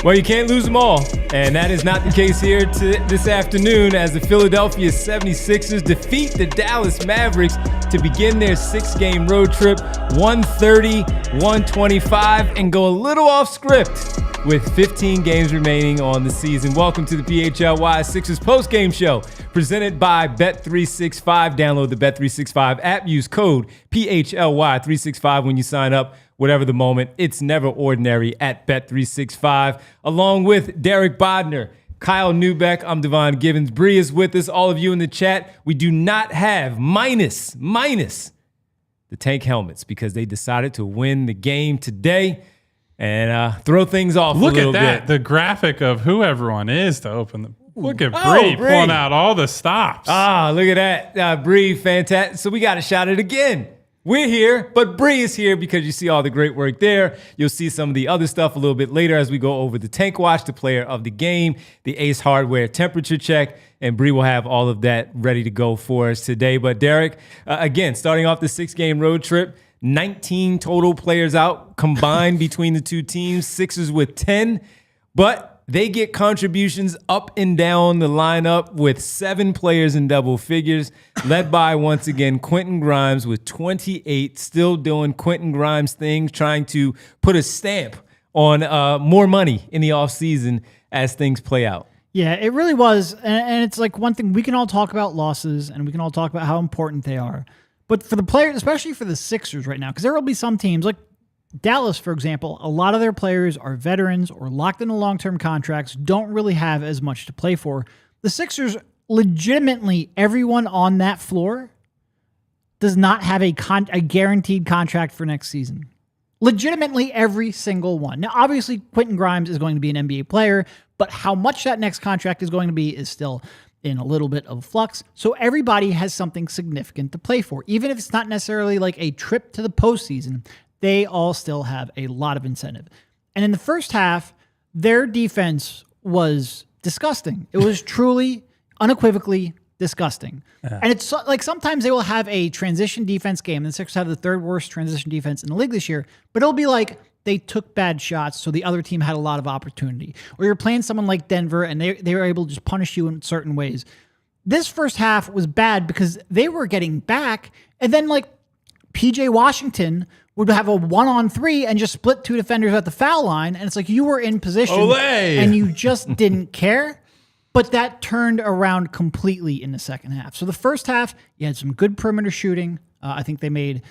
Well, you can't lose them all, and that is not the case here this afternoon as the Philadelphia 76ers defeat the Dallas Mavericks to begin their 6-game road trip, 130-125, and go a little off script with 15 games remaining on the season. Welcome to the PHLY Sixers Postgame Show, presented by Bet365. Download the Bet365 app. Use code PHLY365 when you sign up. Whatever the moment, it's never ordinary at Bet365. Along with Derek Bodner, Kyle Newbeck, I'm Devon Gibbons. Bree is with us. All of you in the chat, we do not have minus the tank helmets because they decided to win the game today and throw things off a little bit. Look at that, the graphic of who everyone is to open the... Look at Bree pulling out all the stops. Look at that. Bree, fantastic. So we got to shout it again. We're here, but Bree is here because you see all the great work there. You'll see some of the other stuff a little bit later as we go over the Tank Watch, the player of the game, the Ace Hardware temperature check, and Bree will have all of that ready to go for us today. But Derek, again, starting off the 6-game road trip, 19 total players out combined between the two teams, Sixers with 10, but they get contributions up and down the lineup with 7 players in double figures, led by, once again, Quentin Grimes with 28, still doing Quentin Grimes things, trying to put a stamp on more money in the offseason as things play out. Yeah, it really was. And it's like one thing, we can all talk about losses and we can all talk about how important they are. But for the players, especially for the Sixers right now, because there will be some teams like Dallas, for example, a lot of their players are veterans or locked into long-term contracts, don't really have as much to play for. The Sixers, legitimately, everyone on that floor does not have a guaranteed contract for next season. Legitimately, every single one. Now, obviously, Quentin Grimes is going to be an NBA player, but how much that next contract is going to be is still in a little bit of flux. So everybody has something significant to play for. Even if it's not necessarily like a trip to the postseason, they all still have a lot of incentive. And in the first half, their defense was disgusting. It was truly, unequivocally disgusting. Yeah. And it's like sometimes they will have a transition defense game. The Sixers have the 3rd worst transition defense in the league this year, but it'll be like they took bad shots, so the other team had a lot of opportunity. Or you're playing someone like Denver, and they were able to just punish you in certain ways. This first half was bad because they were getting back, and then like PJ Washington would have a 1-on-3 and just split 2 defenders at the foul line. And it's like you were in position and you just didn't care. But that turned around completely in the second half. So the first half, you had some good perimeter shooting. I think they made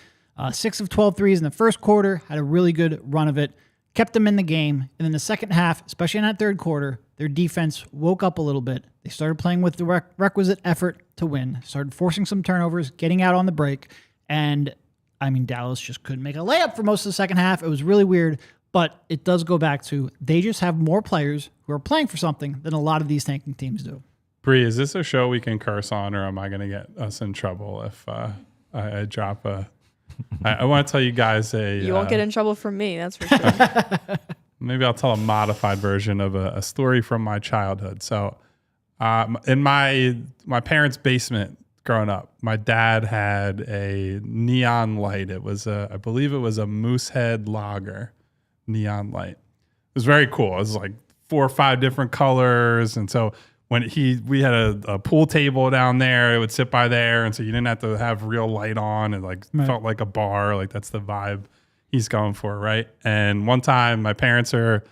6 of 12 threes in the first quarter, had a really good run of it, kept them in the game. And then the second half, especially in that third quarter, their defense woke up a little bit. They started playing with the requisite effort to win, started forcing some turnovers, getting out on the break. And I mean, Dallas just couldn't make a layup for most of the second half. It was really weird, but it does go back to they just have more players who are playing for something than a lot of these tanking teams do. Bree, is this a show we can curse on, or am I going to get us in trouble if I drop a... I want to tell you guys You won't get in trouble from me, that's for sure. Maybe I'll tell a modified version of a story from my childhood. So in my parents' basement, growing up, my dad had a neon light. It was I believe it was a Moosehead Lager neon light. It was very cool. It was like 4 or 5 different colors. And so when we had a pool table down there, it would sit by there. And so you didn't have to have real light on. It felt like a bar. Like that's the vibe he's going for, right? And one time my parents are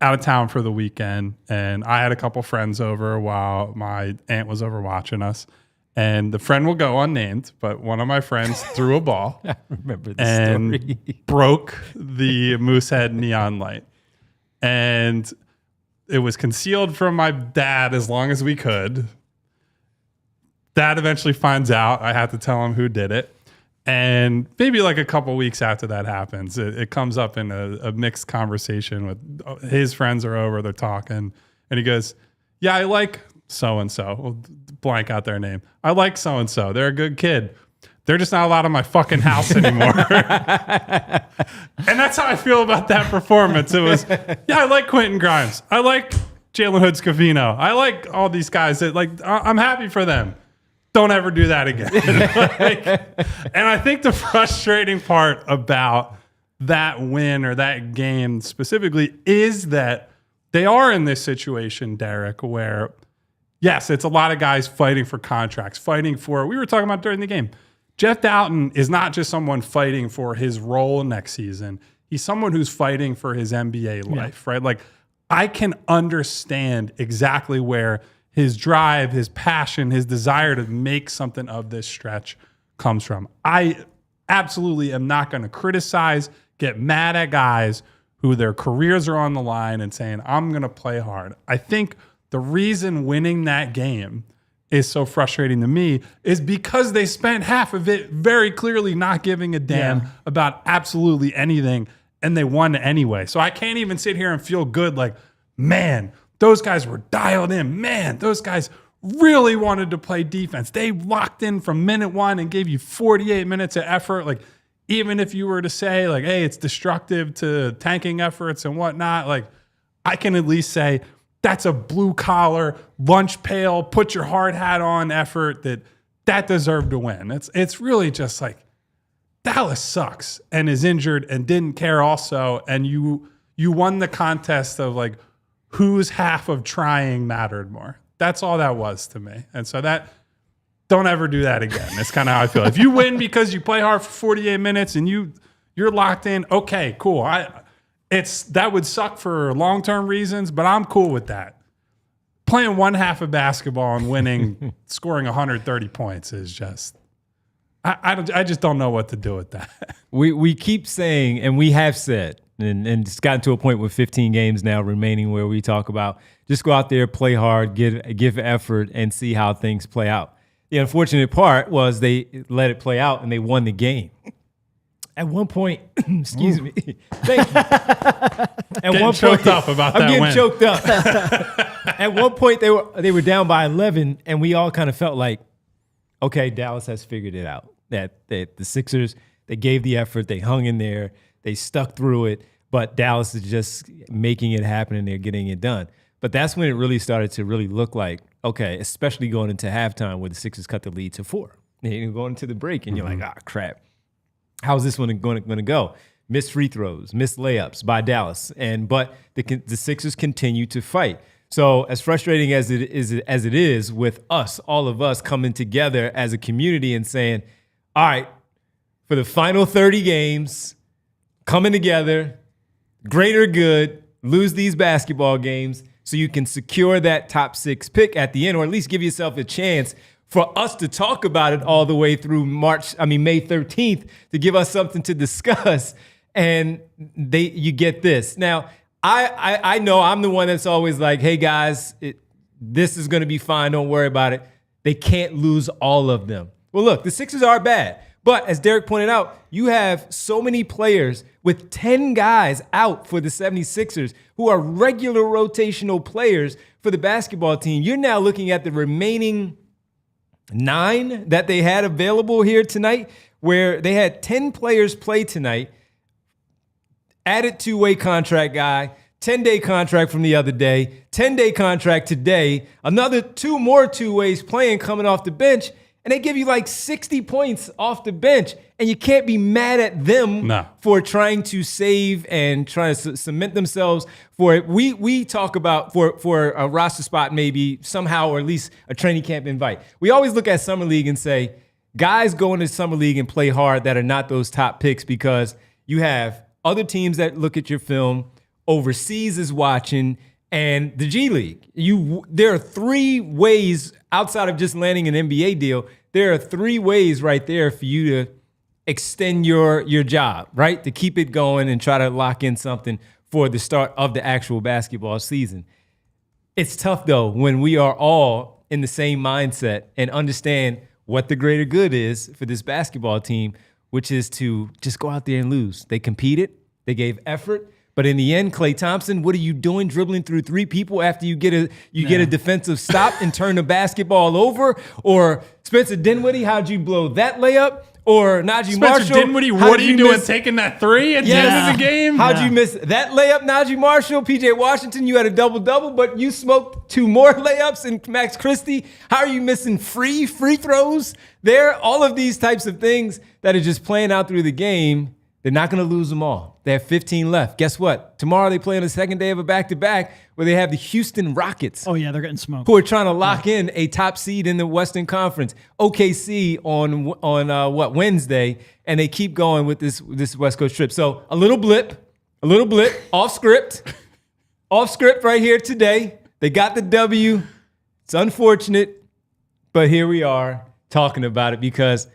out of town for the weekend and I had a couple friends over while my aunt was over watching us. And the friend will go unnamed, but one of my friends threw a ball I remember the story. Broke the Moosehead neon light. And it was concealed from my dad as long as we could. Dad eventually finds out. I have to tell him who did it. And maybe like a couple weeks after that happens, it comes up in a mixed conversation with his friends are over, they're talking. And he goes, yeah, I like so-and-so. We'll blank out their name. I like so-and-so. They're a good kid. They're just not allowed in my fucking house anymore. And that's how I feel about that performance. It was, yeah, I like Quentin Grimes. I like Jalen Hood-Scavino. I like all these guys that I'm happy for them. Don't ever do that again. And I think the frustrating part about that win or that game specifically is that they are in this situation, Derek, where, yes, it's a lot of guys fighting for contracts, fighting for, we were talking about during the game, Jeff Doughton is not just someone fighting for his role next season. He's someone who's fighting for his NBA life, right? Like, I can understand exactly where his drive, his passion, his desire to make something of this stretch comes from. I absolutely am not going to criticize, get mad at guys who their careers are on the line and saying, I'm going to play hard. I think the reason winning that game is so frustrating to me is because they spent half of it very clearly not giving a damn about absolutely anything, and they won anyway. So I can't even sit here and feel good like, man, those guys were dialed in. Man, those guys really wanted to play defense. They locked in from minute one and gave you 48 minutes of effort. Like, even if you were to say, like, hey, it's destructive to tanking efforts and whatnot, like, I can at least say that's a blue-collar, lunch pail, put your hard hat on effort that deserved to win. It's really just like, Dallas sucks and is injured and didn't care also, and you won the contest of, like, whose half of trying mattered more. That's all that was to me. And so don't ever do that again. That's kind of how I feel. If you win because you play hard for 48 minutes and you're locked in, okay, cool. That would suck for long-term reasons, but I'm cool with that. Playing one half of basketball and winning, scoring 130 points is just, I just don't know what to do with that. We keep saying, and we have said, and it's gotten to a point with 15 games now remaining where we talk about just go out there, play hard, give effort, and see how things play out. The unfortunate part was they let it play out and they won the game. At one point, excuse me, thank you. Getting one choked up about that win. I'm getting choked up. At one point, they were down by 11, and we all kind of felt like, okay, Dallas has figured it out. That the Sixers, they gave the effort, they hung in there, they stuck through it, but Dallas is just making it happen and they're getting it done. But that's when it really started to really look like, okay, especially going into halftime where the Sixers cut the lead to 4. And you're going into the break, and you're like, crap. How's this one going to go? Missed free throws, missed layups by Dallas, but the Sixers continue to fight. So as frustrating as it is with us, all of us coming together as a community and saying, all right, for the final 30 games, coming together, greater good, lose these basketball games so you can secure that top 6 pick at the end, or at least give yourself a chance for us to talk about it all the way through May 13th to give us something to discuss. And you get this. Now, I know I'm the one that's always like, hey guys, this is going to be fine. Don't worry about it. They can't lose all of them. Well, look, the Sixers are bad. But as Derek pointed out, you have so many players with 10 guys out for the 76ers who are regular rotational players for the basketball team. You're now looking at the remaining 9 that they had available here tonight, where they had 10 players play tonight, added 2-way contract guy, 10-day contract from the other day, 10-day contract today, another 2 more 2-ways playing coming off the bench, and they give you like 60 points off the bench, and you can't be mad at them for trying to save and trying to cement themselves for it. We talk about for a roster spot maybe somehow, or at least a training camp invite. We always look at Summer League and say, guys go into Summer League and play hard that are not those top picks, because you have other teams that look at your film, overseas is watching, and the G League. There are 3 ways outside of just landing an NBA deal. There are 3 ways right there for you to extend your job, right? To keep it going and try to lock in something for the start of the actual basketball season. It's tough though when we are all in the same mindset and understand what the greater good is for this basketball team, which is to just go out there and lose. They competed, they gave effort, but in the end, Klay Thompson, what are you doing dribbling through 3 people after you get a defensive stop and turn the basketball over? Or Spencer Dinwiddie, how'd you blow that layup? Or Najee Marshall. Spencer Dinwiddie, what are you doing taking that 3 at the end of the game? How'd you miss that layup, Najee Marshall? PJ Washington, you had a double-double, but you smoked 2 more layups. And Max Christie, how are you missing free throws there? All of these types of things that are just playing out through the game They're not going to lose them all. They have 15 left. Guess what? Tomorrow they play on the second day of a back-to-back where they have the Houston Rockets. Oh, yeah, they're getting smoked. Who are trying to lock in a top seed in the Western Conference. OKC on Wednesday, and they keep going with this West Coast trip. So a little blip, off script right here today. They got the W. It's unfortunate, but here we are talking about it because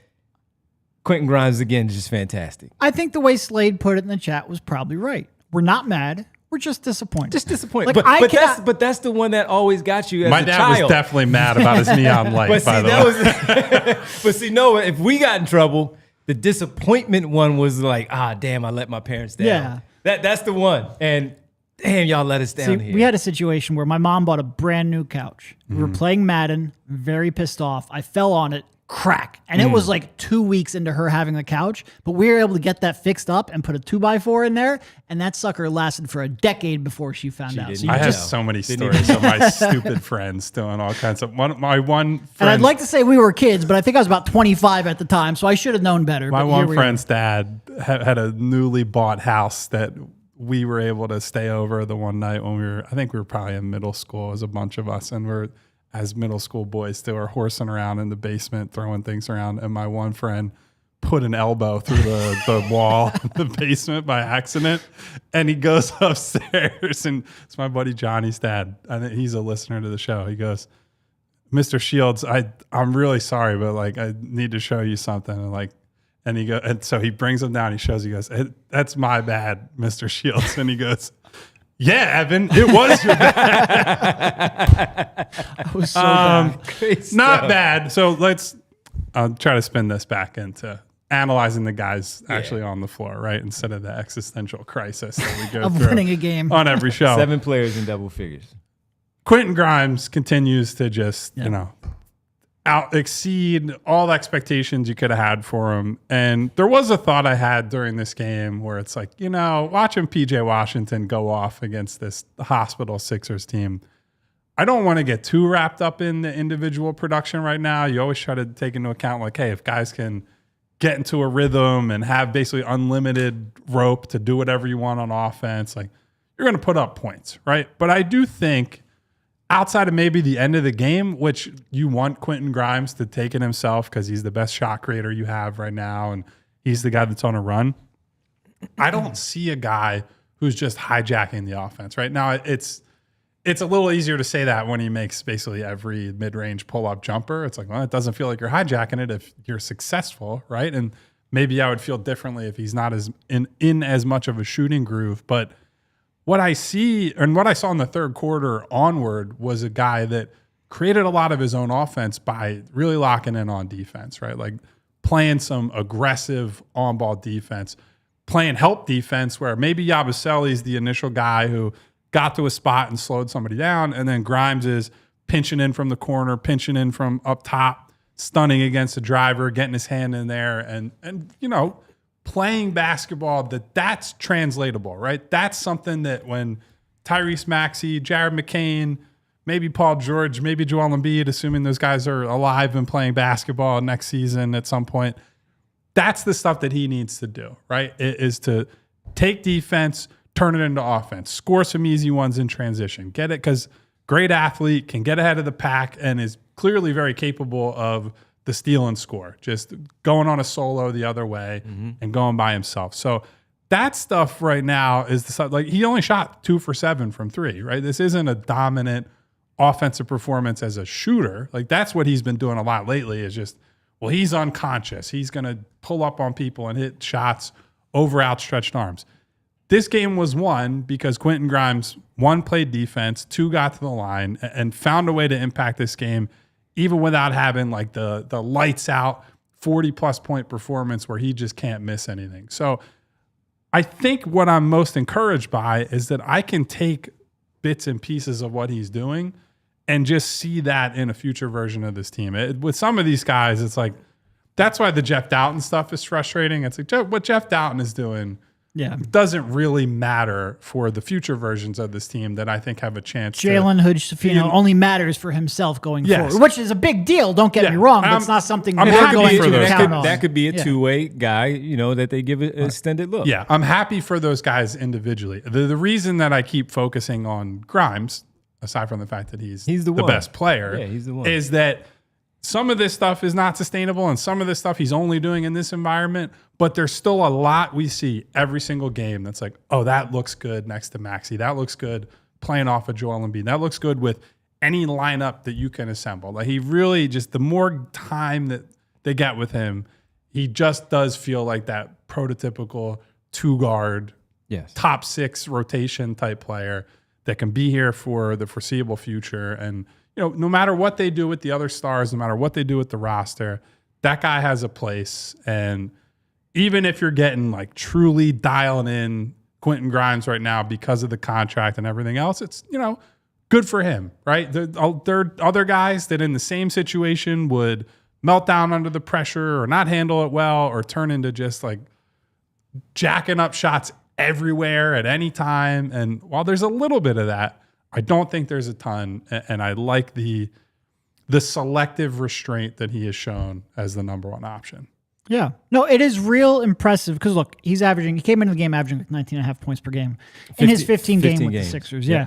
Quentin Grimes, again, is just fantastic. I think the way Slade put it in the chat was probably right. We're not mad. We're just disappointed. But that's the one that always got you as My a dad child. was definitely mad about his neon light, by the way. But see, no, if we got in trouble, the disappointment one was like, damn, I let my parents down. Yeah. That's the one. And damn, y'all let us down here. We had a situation where my mom bought a brand new couch. We Mm-hmm. were playing Madden, very pissed off. I fell on it, crack. And it was like 2 weeks into her having the couch, but we were able to get that fixed up and put a 2x4 in there. And that sucker lasted for a decade before she found out. didn't So you I have just, so many stories of my stupid friends doing all kinds of. My one friend, and I'd like to say we were kids, but I think I was about 25 at the time, so I should have known better. my but one here we are. friend's dad had a newly bought house that we were able to stay over the one night when I think we were probably in middle school as a bunch of us, and we're as middle school boys still were horsing around in the basement, throwing things around, and my one friend put an elbow through the wall of the basement by accident, and he goes upstairs, and it's my buddy Johnny's dad. I think he's a listener to the show. He goes, "Mr. Shields, I'm really sorry, but like I need to show you something." And so he brings him down. He shows. He goes, "That's my bad, Mr. Shields." And he goes, "Yeah, Evan, it was your bad." I was so bad. Not bad. So I'll try to spin this back into analyzing the guys actually on the floor, right? Instead of the existential crisis that we go Of through winning a game. on every show. 7 players in double figures. Quentin Grimes continues to just, exceed all expectations you could have had for him. And there was a thought I had during this game where it's like, watching PJ Washington go off against this hospital Sixers team, I don't want to get too wrapped up in the individual production right now. You always try to take into account, like, hey, if guys can get into a rhythm and have basically unlimited rope to do whatever you want on offense, like, you're going to put up points, right? But I do think outside of maybe the end of the game, which you want Quentin Grimes to take it himself because he's the best shot creator you have right now and he's the guy that's on a run, I don't see a guy who's just hijacking the offense. Right now, it's a little easier to say that when he makes basically every mid-range pull-up jumper. It's like, well, it doesn't feel like you're hijacking it if you're successful, right? And maybe I would feel differently if he's not as in as much of a shooting groove. But what I see and what I saw in the third quarter onward was a guy that created a lot of his own offense by really locking in on defense, right? Like playing some aggressive on-ball defense, playing help defense where maybe Yabusele's the initial guy who got to a spot and slowed somebody down, and then Grimes is pinching in from the corner, pinching in from up top, stunning against the driver, getting his hand in there, and playing basketball that's translatable, right? That's something that when Tyrese Maxey, Jared McCain, maybe Paul George, maybe Joel Embiid, assuming those guys are alive and playing basketball next season at some point, that's the stuff that he needs to do, right? It is to take defense, turn it into offense, score some easy ones in transition, get it, because great athlete, can get ahead of the pack and is clearly very capable of the steal and score, just going on a solo the other way and going by himself. So that stuff right now is the stuff, like he only shot 2 for 7 from 3, right? This isn't a dominant offensive performance as a shooter. Like that's what he's been doing a lot lately is just, well, he's unconscious. He's going to pull up on people and hit shots over outstretched arms. This game was won because Quentin Grimes, 1, played defense, 2, got to the line and found a way to impact this game even without having like the lights out 40-plus point performance where he just can't miss anything. So I think what I'm most encouraged by is that I can take bits and pieces of what he's doing and just see that in a future version of this team. With some of these guys, it's like, that's why the Jeff Doughton stuff is frustrating. It's like what Jeff Doughton is doing Yeah. doesn't really matter for the future versions of this team that I think have a chance. Jalen Hood-Schifino only matters for himself going forward, which is a big deal. Don't get me wrong, but it's not something I'm we're happy going for to those count on. That could be a two-way guy, that they give an extended look. Yeah, I'm happy for those guys individually. The reason that I keep focusing on Grimes, aside from the fact that he's the best player, he's the one. is that some of this stuff is not sustainable and some of this stuff he's only doing in this environment, but there's still a lot we see every single game that's like, oh, that looks good next to Maxey. That looks good playing off of Joel Embiid. That looks good with any lineup that you can assemble. Like he really just, the more time that they get with him, he just does feel like that prototypical two-guard, top six rotation type player that can be here for the foreseeable future. And no matter what they do with the other stars, no matter what they do with the roster, that guy has a place. And even if you're getting like truly dialing in Quentin Grimes right now because of the contract and everything else, it's, good for him, right? There are other guys that in the same situation would melt down under the pressure or not handle it well or turn into just like jacking up shots everywhere at any time. And while there's a little bit of that, I don't think there's a ton, and I like the selective restraint that he has shown as the number one option. Yeah. No, it is real impressive because, look, he came into the game averaging like 19.5 points per game in his 15 game with the Sixers. Yeah.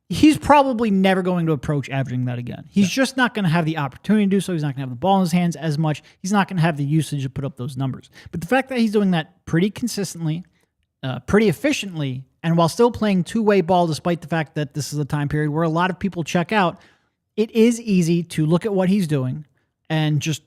He's probably never going to approach averaging that again. He's just not going to have the opportunity to do so. He's not going to have the ball in his hands as much. He's not going to have the usage to put up those numbers. But the fact that he's doing that pretty consistently, pretty efficiently, and while still playing two-way ball, despite the fact that this is a time period where a lot of people check out, it is easy to look at what he's doing and just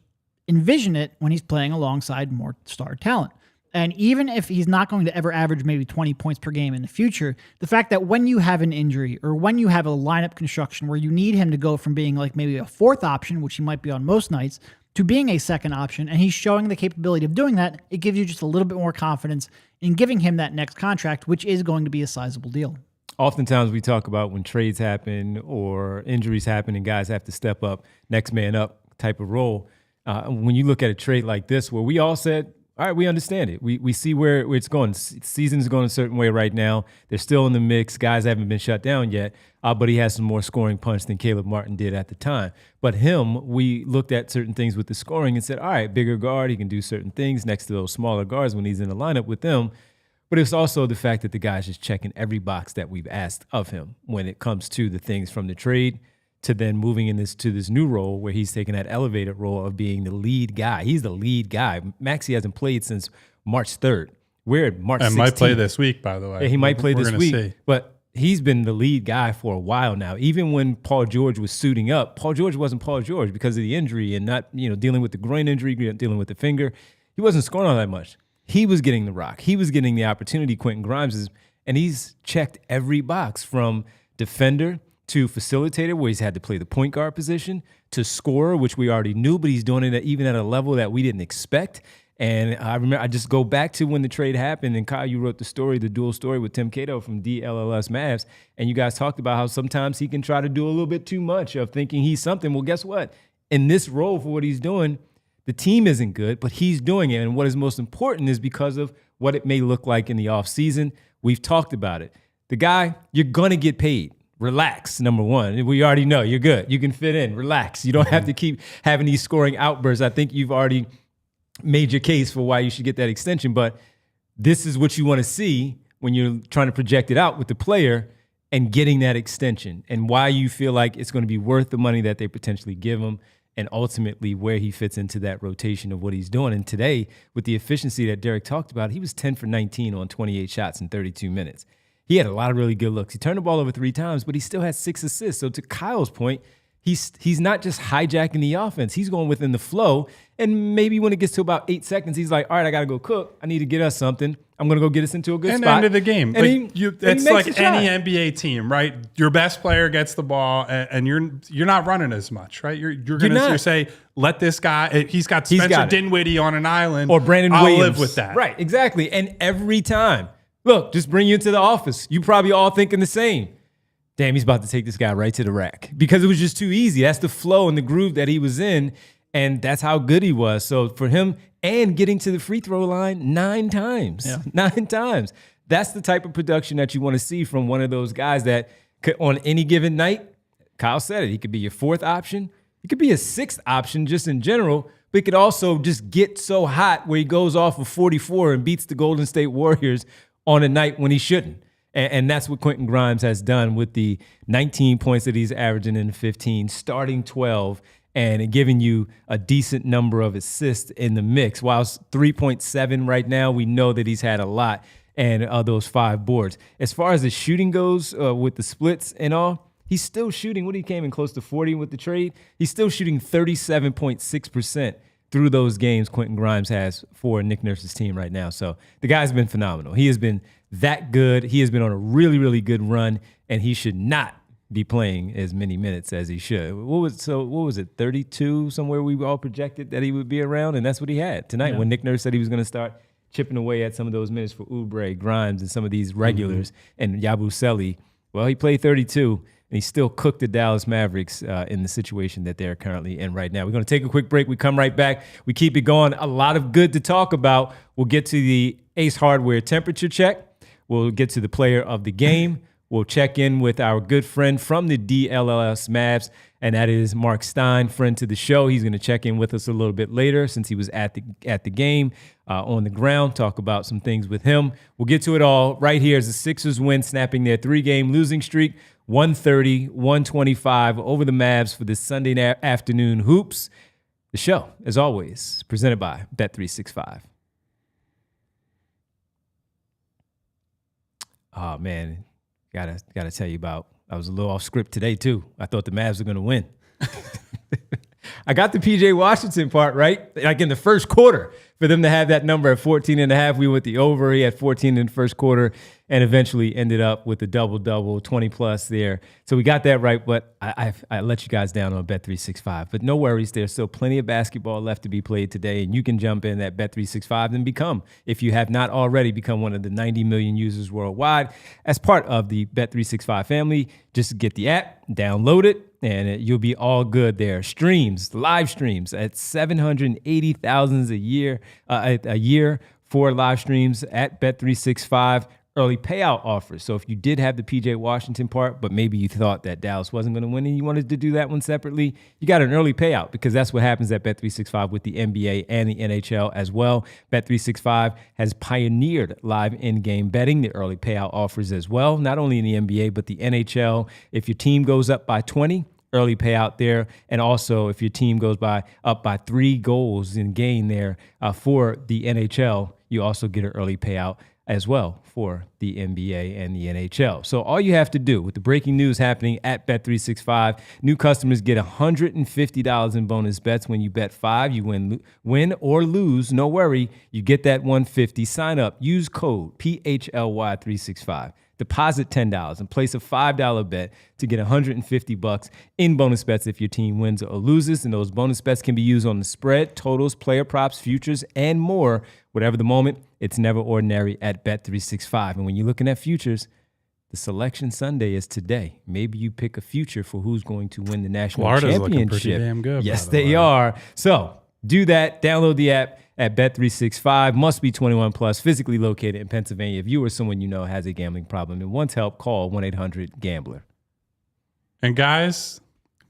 envision it when he's playing alongside more star talent. And even if he's not going to ever average maybe 20 points per game in the future, the fact that when you have an injury or when you have a lineup construction where you need him to go from being like maybe a fourth option, which he might be on most nights, to being a second option, and he's showing the capability of doing that, it gives you just a little bit more confidence in giving him that next contract, which is going to be a sizable deal. Oftentimes we talk about when trades happen or injuries happen and guys have to step up, next man up type of role. When you look at a trade like this where we all said, all right, we understand it. We see where it's going. Season's going a certain way right now. They're still in the mix. Guys haven't been shut down yet, but he has some more scoring punch than Caleb Martin did at the time. But we looked at certain things with the scoring and said, all right, bigger guard, he can do certain things next to those smaller guards when he's in the lineup with them. But it's also the fact that the guy's just checking every box that we've asked of him when it comes to the things from the trade to then moving to this new role where he's taking that elevated role of being the lead guy. He's the lead guy. Maxey hasn't played since March 3rd. We're at March 16th. And might play this week, by the way. Yeah, he might play this week. See. But he's been the lead guy for a while now. Even when Paul George was suiting up, Paul George wasn't Paul George because of the injury and not dealing with the groin injury, dealing with the finger. He wasn't scoring all that much. He was getting the rock. He was getting the opportunity. Quentin Grimes is, and he's checked every box from defender to facilitator, where he's had to play the point guard position, to scorer, which we already knew, but he's doing it even at a level that we didn't expect. And I remember, I just go back to when the trade happened, and Kyle, you wrote the dual story with Tim Cato from DLLS Mavs, and you guys talked about how sometimes he can try to do a little bit too much of thinking he's something. Well, guess what? In this role for what he's doing, the team isn't good, but he's doing it. And what is most important is because of what it may look like in the offseason. We've talked about it. The guy, you're going to get paid. Relax, number one. We already know you're good. You can fit in. Relax. You don't have to keep having these scoring outbursts. I think you've already made your case for why you should get that extension, but this is what you want to see when you're trying to project it out with the player and getting that extension and why you feel like it's going to be worth the money that they potentially give him and ultimately where he fits into that rotation of what he's doing. And today, with the efficiency that Derek talked about, he was 10 for 19 on 28 shots in 32 minutes. He had a lot of really good looks. He turned the ball over 3 times, but he still had 6 assists. So to Kyle's point, he's not just hijacking the offense. He's going within the flow. And maybe when it gets to about 8 seconds, he's like, all right, I got to go cook. I need to get us something. I'm going to go get us into a good spot. And end of the game. And it's like any NBA team, right? Your best player gets the ball, and you're not running as much, right? You're going to say, let this guy, he's got Spencer Dinwiddie on an island. Or Brandon Williams. I'll live with that. Right, exactly. And every time. Look, just bring you into the office. You probably all thinking the same. Damn, he's about to take this guy right to the rack. Because it was just too easy. That's the flow and the groove that he was in, and that's how good he was. So for him, and getting to the free throw line 9 times. Yeah. 9 times. That's the type of production that you want to see from one of those guys that could, on any given night, Kyle said it, he could be your 4th option. He could be a 6th option just in general, but he could also just get so hot where he goes off of 44 and beats the Golden State Warriors on a night when he shouldn't. And that's what Quentin Grimes has done with the 19 points that he's averaging in 15, starting 12, and giving you a decent number of assists in the mix. While it's 3.7 right now, we know that he's had a lot, and those 5 boards. As far as the shooting goes with the splits and all, he's still shooting, what he came in close to 40 with the trade? He's still shooting 37.6% through those games Quentin Grimes has for Nick Nurse's team right now. So the guy's been phenomenal. He has been that good. He has been on a really, really good run, and he should not be playing as many minutes as he should. What was it, 32 somewhere we all projected that he would be around, and that's what he had tonight when Nick Nurse said he was going to start chipping away at some of those minutes for Oubre, Grimes, and some of these regulars, and Yabusele. Well, he played 32, and he still cooked the Dallas Mavericks in the situation that they're currently in right now. We're going to take a quick break. We come right back. We keep it going. A lot of good to talk about. We'll get to the Ace Hardware temperature check. We'll get to the player of the game. We'll check in with our good friend from the DLLS Mavs, and that is Marc Stein, friend to the show. He's going to check in with us a little bit later since he was at the game on the ground, talk about some things with him. We'll get to it all right here as the Sixers win, snapping their 3-game losing streak, 130-125 over the Mavs for this Sunday afternoon hoops. The show, as always, presented by Bet365. Oh, man. Gotta tell you about, I was a little off script today, too. I thought the Mavs were going to win. I got the P.J. Washington part right, like in the first quarter, for them to have that number at 14.5. We went the over. He had 14 in the first quarter and eventually ended up with a double-double, 20-plus there. So we got that right, but I let you guys down on Bet365. But no worries, there's still plenty of basketball left to be played today, and you can jump in at Bet365 and become, if you have not already, become one of the 90 million users worldwide as part of the Bet365 family. Just get the app, download it, and you'll be all good there. Streams, live streams at 780,000 a year for live streams at Bet365. Early payout offers. So if you did have the PJ Washington part, but maybe you thought that Dallas wasn't going to win and you wanted to do that one separately, you got an early payout because that's what happens at Bet365 with the NBA and the NHL as well. Bet365 has pioneered live in-game betting, the early payout offers as well, not only in the NBA, but the NHL. If your team goes up by 20, early payout there. And also if your team goes up by 3 goals in game there for the NHL, you also get an early payout as well for the NBA and the NHL. So all you have to do with the breaking news happening at Bet365, new customers get $150 in bonus bets when you bet 5. You win or lose, no worry. You get that $150. Sign up, use code PHLY365. Deposit $10 and place a $5 bet to get $150 in bonus bets if your team wins or loses. And those bonus bets can be used on the spread, totals, player props, futures, and more. Whatever the moment, it's never ordinary at Bet365. And when you're looking at futures, the selection Sunday is today. Maybe you pick a future for who's going to win the national Florida's championship. looking pretty damn good. Yes, they are. So do that. Download the app at Bet365. Must be 21 plus, physically located in Pennsylvania. If you or someone you know has a gambling problem and wants help, call 1-800-GAMBLER. And guys,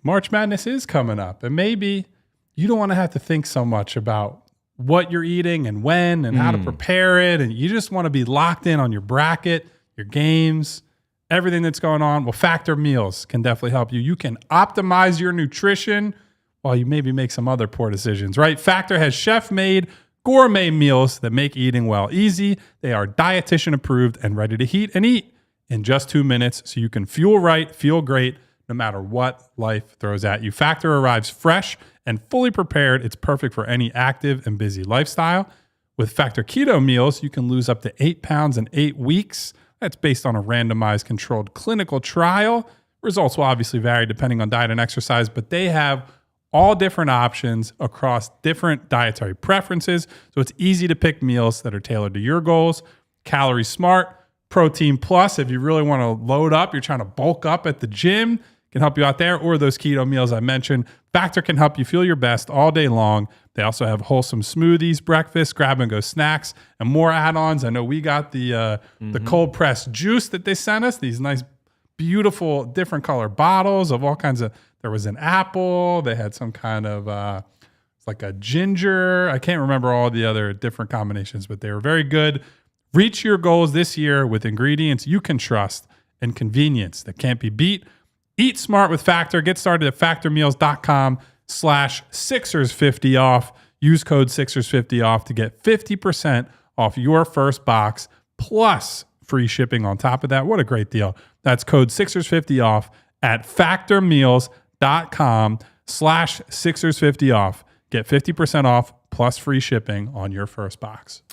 March Madness is coming up. And maybe you don't want to have to think so much about what you're eating and when and how to prepare it. And you just want to be locked in on your bracket, your games, everything that's going on. Well, Factor Meals can definitely help you. You can optimize your nutrition while you maybe make some other poor decisions, right? Factor has chef-made gourmet meals that make eating well easy. They are dietitian approved and ready to heat and eat in just 2 minutes so you can fuel right, feel great, no matter what life throws at you. Factor arrives fresh and fully prepared. It's perfect for any active and busy lifestyle. With Factor Keto Meals, you can lose up to 8 pounds in 8 weeks. That's based on a randomized controlled clinical trial. Results will obviously vary depending on diet and exercise, but they have all different options across different dietary preferences. So it's easy to pick meals that are tailored to your goals. Calorie smart, protein plus. If you really want to load up, you're trying to bulk up at the gym, can help you out there, or those keto meals I mentioned. Factor can help you feel your best all day long. They also have wholesome smoothies, breakfast, grab-and-go snacks, and more add-ons. I know we got the cold-pressed juice that they sent us, these nice, beautiful, different color bottles of all kinds of, there was an apple, they had some kind of, it's like a ginger. I can't remember all the other different combinations, but they were very good. Reach your goals this year with ingredients you can trust and convenience that can't be beat. Eat smart with Factor. Get started at factormeals.com/Sixers50 off. Use code Sixers50 off to get 50% off your first box plus free shipping on top of that. What a great deal. That's code Sixers50 off at factormeals.com/Sixers50 off. Get 50% off plus free shipping on your first box.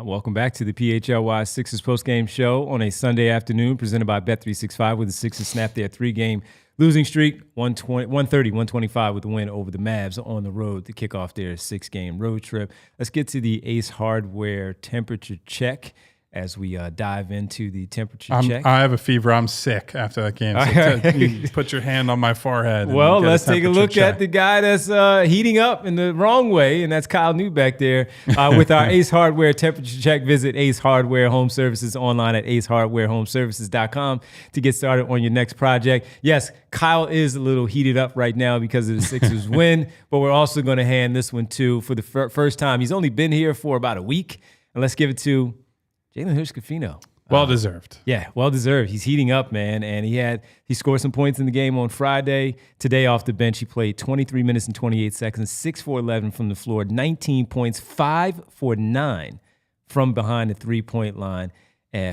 Welcome back to the PHLY Sixers Postgame Show on a Sunday afternoon, presented by Bet365, with the Sixers snap their 3-game losing streak, 130-125 with the win over the Mavs on the road to kick off their 6-game road trip. Let's get to the Ace Hardware temperature check as we dive into the temperature check. I have a fever. I'm sick after that game. So you put your hand on my forehead. Well, let's take a look at the guy that's heating up in the wrong way, and that's Kyle Newbeck there with our Ace Hardware temperature check. Visit Ace Hardware Home Services online at acehardwarehomeservices.com to get started on your next project. Yes, Kyle is a little heated up right now because of the Sixers win, but we're also going to hand this one to, for the first time, he's only been here for about a week, and let's give it to Jalen Hurts-Cafino. Well-deserved. Yeah, well-deserved. He's heating up, man, and he scored some points in the game on Friday. Today off the bench, he played 23 minutes and 28 seconds, 6 for 11 from the floor, 19 points, 5 for 9 from behind the three-point line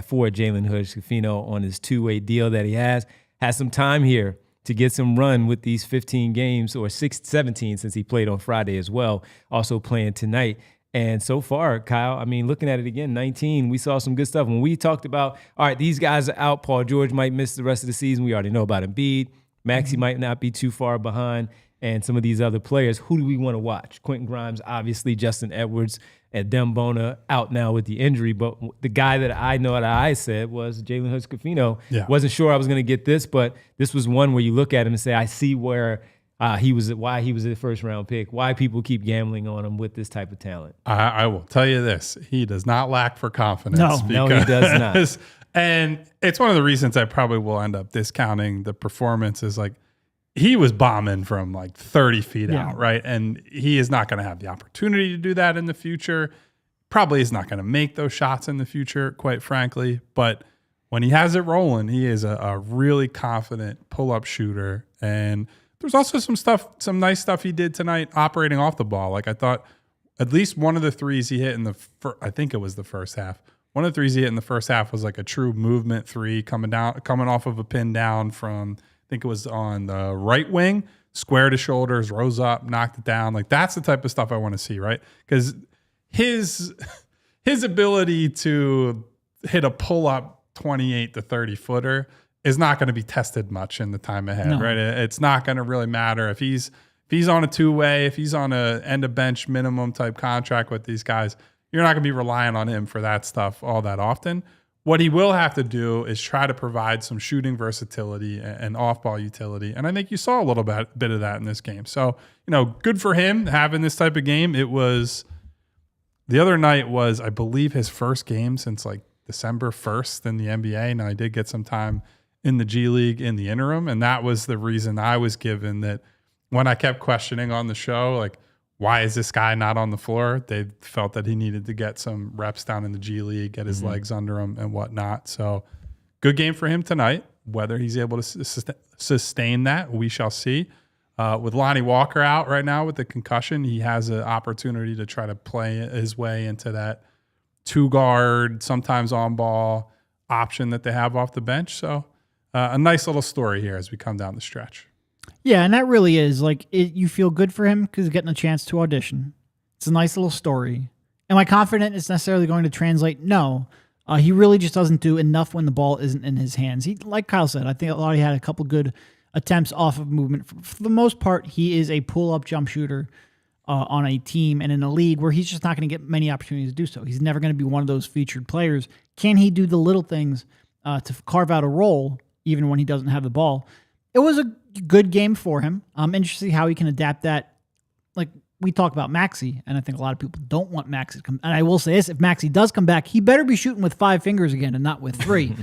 for Jalen Hurts-Cafino on his two-way deal that he has. Has some time here to get some run with these 15 games, or 17 since he played on Friday as well, also playing tonight. And so far, Kyle, I mean, looking at it again, 19, we saw some good stuff. When we talked about, all right, these guys are out. Paul George might miss the rest of the season. We already know about Embiid. Maxey might not be too far behind. And some of these other players, who do we want to watch? Quentin Grimes, obviously, Justin Edwards, and Dembona out now with the injury. But the guy that I know that I said was Jalen Hurts-Cafino. Yeah. Wasn't sure I was going to get this, but this was one where you look at him and say, I see where why he was a first-round pick, why people keep gambling on him with this type of talent. I will tell you this. He does not lack for confidence. No, he does not. And it's one of the reasons I probably will end up discounting the performance is like he was bombing from like 30 feet out, right? And he is not going to have the opportunity to do that in the future. Probably is not going to make those shots in the future, quite frankly. But when he has it rolling, he is a really confident pull-up shooter. And there's also some nice stuff he did tonight operating off the ball. Like I thought at least one of the threes he hit in I think it was the first half. One of the threes he hit in the first half was like a true movement three coming off of a pin down from, I think it was on the right wing, squared his shoulders, rose up, knocked it down. Like that's the type of stuff I want to see, right? Because his ability to hit a pull-up 28 to 30 footer is not going to be tested much in the time ahead, right? It's not going to really matter if he's on a two-way, if he's on a end-of-bench minimum type contract with these guys. You're not going to be relying on him for that stuff all that often. What he will have to do is try to provide some shooting versatility and off-ball utility, and I think you saw a little bit of that in this game. So, good for him having this type of game. It was the other night was, I believe, his first game since like December 1st in the NBA. Now, he did get some time in the G League in the interim. And that was the reason I was given that when I kept questioning on the show, like, why is this guy not on the floor? They felt that he needed to get some reps down in the G League, get his legs under him and whatnot. So good game for him tonight. Whether he's able to sustain that, we shall see. With Lonnie Walker out right now with the concussion, he has an opportunity to try to play his way into that two-guard, sometimes on-ball option that they have off the bench. So a nice little story here as we come down the stretch. Yeah, and that really is like you feel good for him because he's getting a chance to audition. It's a nice little story. Am I confident it's necessarily going to translate? No. He really just doesn't do enough when the ball isn't in his hands. He, like Kyle said, I think he had a couple good attempts off of movement. For the most part, he is a pull-up jump shooter on a team and in a league where he's just not going to get many opportunities to do so. He's never going to be one of those featured players. Can he do the little things to carve out a role even when he doesn't have the ball? it was a good game for him. I'm interested to see how he can adapt that. Like we talk about Maxey, and I think a lot of people don't want Maxey to come. And I will say this, if Maxey does come back, he better be shooting with 5 fingers again and not with 3.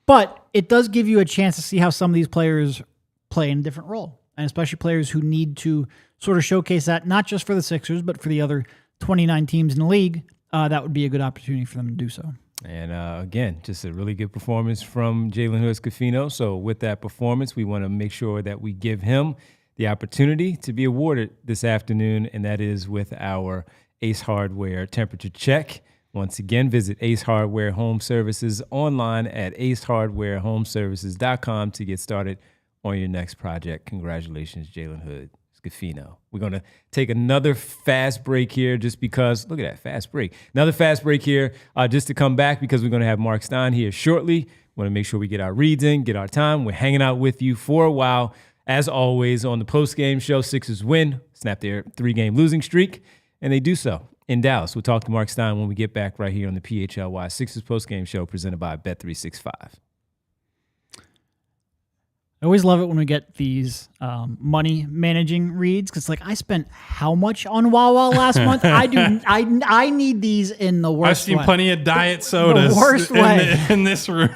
But it does give you a chance to see how some of these players play in a different role, and especially players who need to sort of showcase that, not just for the Sixers, but for the other 29 teams in the league. That would be a good opportunity for them to do so. And again, just a really good performance from Jalen Hood-Schifino. So with that performance, we want to make sure that we give him the opportunity to be awarded this afternoon, and that is with our Ace Hardware temperature check. Once again, visit Ace Hardware Home Services online at acehardwarehomeservices.com to get started on your next project. Congratulations, Jalen Hood-Schifino. We're going to take another fast break here just because, look at that, fast break. Another fast break here just to come back because we're going to have Marc Stein here shortly. Want to make sure we get our reads in, get our time. We're hanging out with you for a while. As always, on the postgame show, Sixers win, snap their 3-game losing streak, and they do so in Dallas. We'll talk to Marc Stein when we get back right here on the PHLY Sixers postgame show presented by Bet365. I always love it when we get these money managing reads because, like, I spent how much on Wawa last month? I need these in the worst I've seen way. plenty of diet sodas worst way. in this room.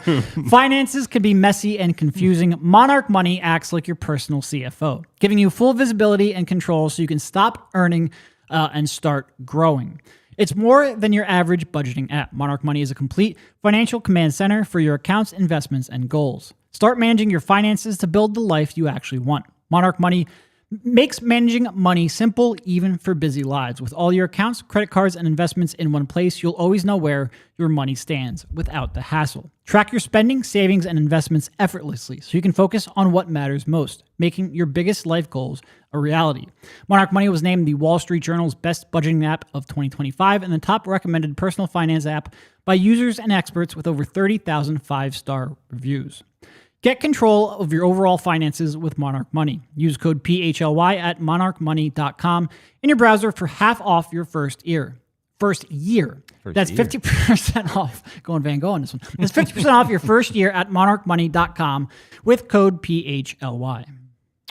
Finances can be messy and confusing. Monarch Money acts like your personal CFO, giving you full visibility and control so you can stop earning and start growing. It's more than your average budgeting app. Monarch Money is a complete financial command center for your accounts, investments, and goals. Start managing your finances to build the life you actually want. Monarch Money makes managing money simple, even for busy lives. With all your accounts, credit cards, and investments in one place, you'll always know where your money stands without the hassle. Track your spending, savings, and investments effortlessly so you can focus on what matters most, making your biggest life goals a reality. Monarch Money was named the Wall Street Journal's best budgeting app of 2025 and the top recommended personal finance app by users and experts with over 30,000 5-star reviews. Get control of your overall finances with Monarch Money. Use code PHLY at monarchmoney.com in your browser for half off your first year. That's 50% off. Going Van Gogh on this one. That's 50% off your first year at monarchmoney.com with code PHLY.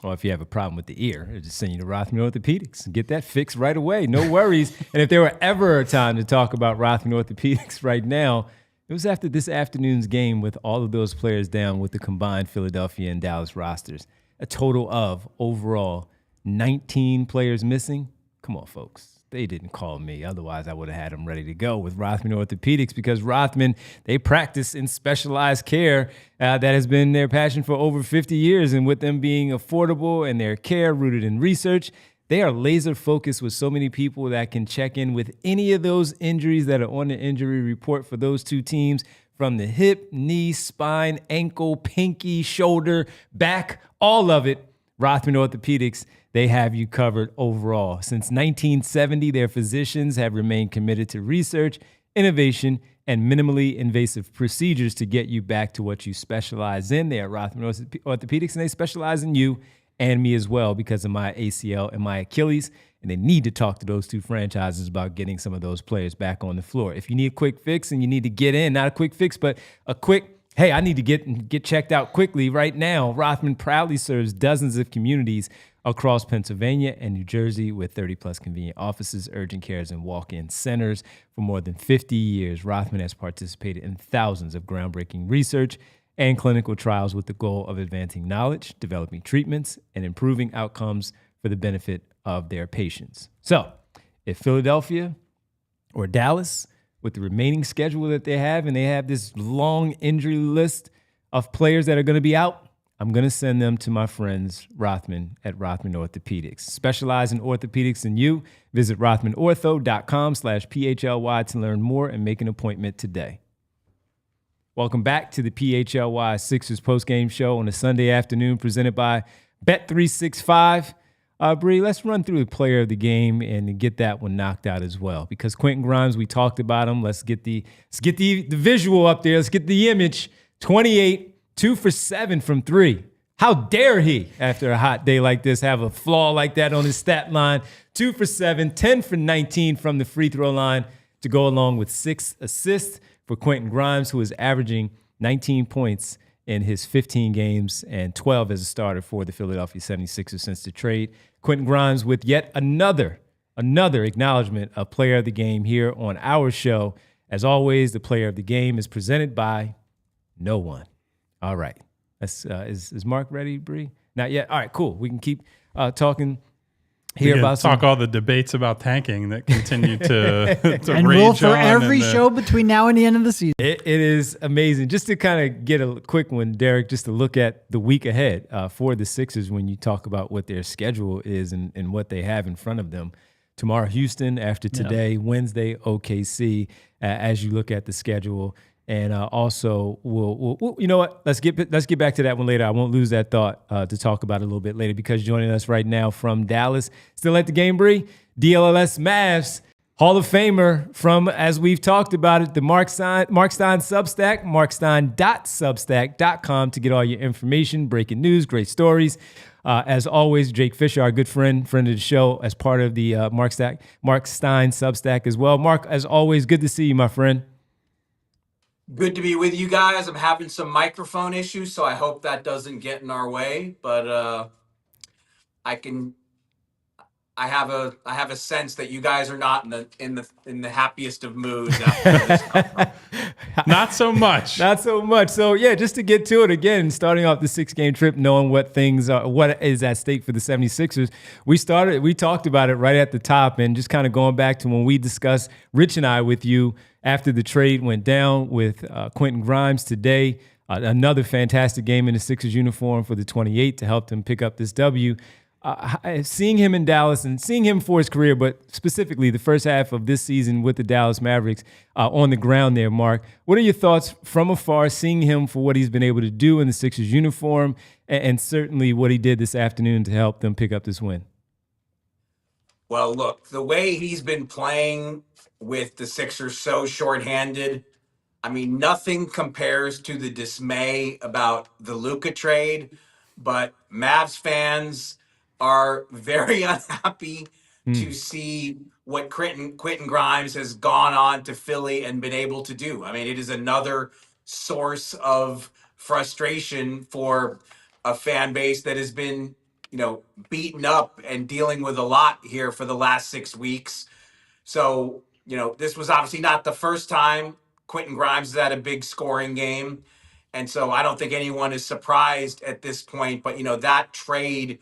Well, if you have a problem with the ear, just send you to Rothman Orthopedics and get that fixed right away. No worries. And if there were ever a time to talk about Rothman Orthopedics right now, it was after this afternoon's game with all of those players down with the combined Philadelphia and Dallas rosters. A total of, overall, 19 players missing. Come on, folks. They didn't call me. Otherwise, I would have had them ready to go with Rothman Orthopedics because Rothman, they practice in specialized care that has been their passion for over 50 years. And with them being affordable and their care rooted in research, they are laser focused with so many people that can check in with any of those injuries that are on the injury report for those two teams, from the hip, knee, spine, ankle, pinky, shoulder, back, all of it. Rothman Orthopedics, they have you covered overall. Since 1970, their physicians have remained committed to research, innovation, and minimally invasive procedures to get you back to what you specialize in. They are Rothman Orthopedics, and they specialize in you and me as well because of my ACL and my Achilles, and they need to talk to those two franchises about getting some of those players back on the floor. If you need a quick fix and you need to get in, not a quick fix, but a quick, hey, I need to get checked out quickly right now, Rothman proudly serves dozens of communities across Pennsylvania and New Jersey with 30-plus convenient offices, urgent cares, and walk-in centers. For more than 50 years, Rothman has participated in thousands of groundbreaking research and clinical trials with the goal of advancing knowledge, developing treatments, and improving outcomes for the benefit of their patients. So, if Philadelphia or Dallas, with the remaining schedule that they have, and they have this long injury list of players that are going to be out, I'm going to send them to my friends Rothman at Rothman Orthopedics. Specialize in orthopedics and you. Visit rothmanortho.com/PHLY to learn more and make an appointment today. Welcome back to the PHLY Sixers postgame show on a Sunday afternoon presented by Bet365. Bree, let's run through the player of the game and get that one knocked out as well. Because Quentin Grimes, we talked about him. Let's get the visual up there. Let's get the image. 28, 2 for 7 from 3. How dare he, after a hot day like this, have a flaw like that on his stat line? 2 for 7, 10 for 19 from the free throw line to go along with 6 assists for Quentin Grimes, who is averaging 19 points in his 15 games and 12 as a starter for the Philadelphia 76ers since the trade. Quentin Grimes with yet another acknowledgement of player of the game here on our show. As always, the player of the game is presented by no one. All right. Is Mark ready, Bree? Not yet. All right, cool. We can keep talking here about talk all the debates about tanking that continue to and rage will for on every show between now and the end of the season. It is amazing. Just to kind of get a quick one, Derek, just to look at the week ahead for the Sixers when you talk about what their schedule is and what they have in front of them. Tomorrow, Houston. After today, Wednesday, OKC. As you look at the schedule. And also, we'll you know what? Let's get back to that one later. I won't lose that thought to talk about it a little bit later, because joining us right now from Dallas, still at the game, Bree, DLLS Mavs Hall of Famer from, as we've talked about it, the Marc Stein Substack, markstein.substack.com to get all your information, breaking news, great stories. As always, Jake Fisher, our good friend of the show, as part of the Marc Stein Substack as well. Mark, as always, good to see you, my friend. Good to be with you guys. I'm having some microphone issues, so I hope that doesn't get in our way. But I have a sense that you guys are not in the happiest of moods after this conference. Not so much. Not so much. So yeah, just to get to it again, starting off the 6-game trip, knowing what is at stake for the 76ers. We talked about it right at the top, and just kind of going back to when we discussed, Rich and I, with you after the trade went down with Quentin Grimes today. Another fantastic game in the Sixers uniform for the 28 to help them pick up this W. Seeing him in Dallas and seeing him for his career, but specifically the first half of this season with the Dallas Mavericks on the ground there, Mark, what are your thoughts from afar, seeing him for what he's been able to do in the Sixers uniform, and certainly what he did this afternoon to help them pick up this win? Well, look, the way he's been playing with the Sixers so shorthanded, I mean, nothing compares to the dismay about the Luka trade, but Mavs fans are very unhappy to see what Quentin Grimes has gone on to Philly and been able to do. I mean, it is another source of frustration for a fan base that has been, beaten up and dealing with a lot here for the last 6 weeks. So, this was obviously not the first time Quentin Grimes has had a big scoring game. And so I don't think anyone is surprised at this point. But, that trade,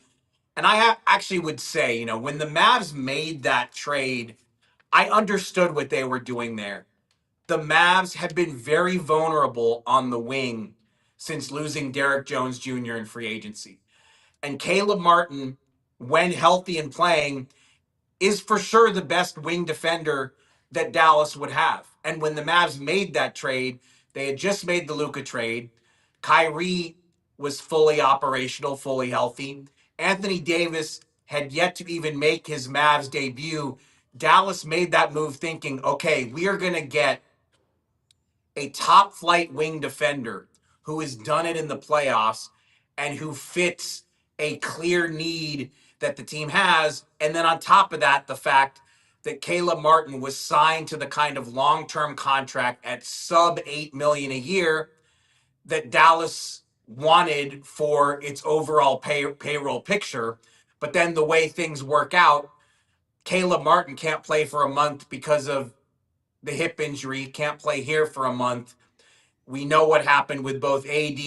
and I actually would say, when the Mavs made that trade, I understood what they were doing there. The Mavs have been very vulnerable on the wing since losing Derek Jones Jr. in free agency. And Caleb Martin, when healthy and playing, is for sure the best wing defender that Dallas would have. And when the Mavs made that trade, they had just made the Luka trade. Kyrie was fully operational, fully healthy. Anthony Davis had yet to even make his Mavs debut. Dallas made that move thinking, okay, we are going to get a top flight wing defender who has done it in the playoffs and who fits a clear need that the team has. And then on top of that, the fact that Caleb Martin was signed to the kind of long-term contract at sub $8 million a year that Dallas wanted for its overall payroll picture. But then the way things work out, Caleb Martin can't play for a month because of the hip injury, can't play here for a month. We know what happened with both AD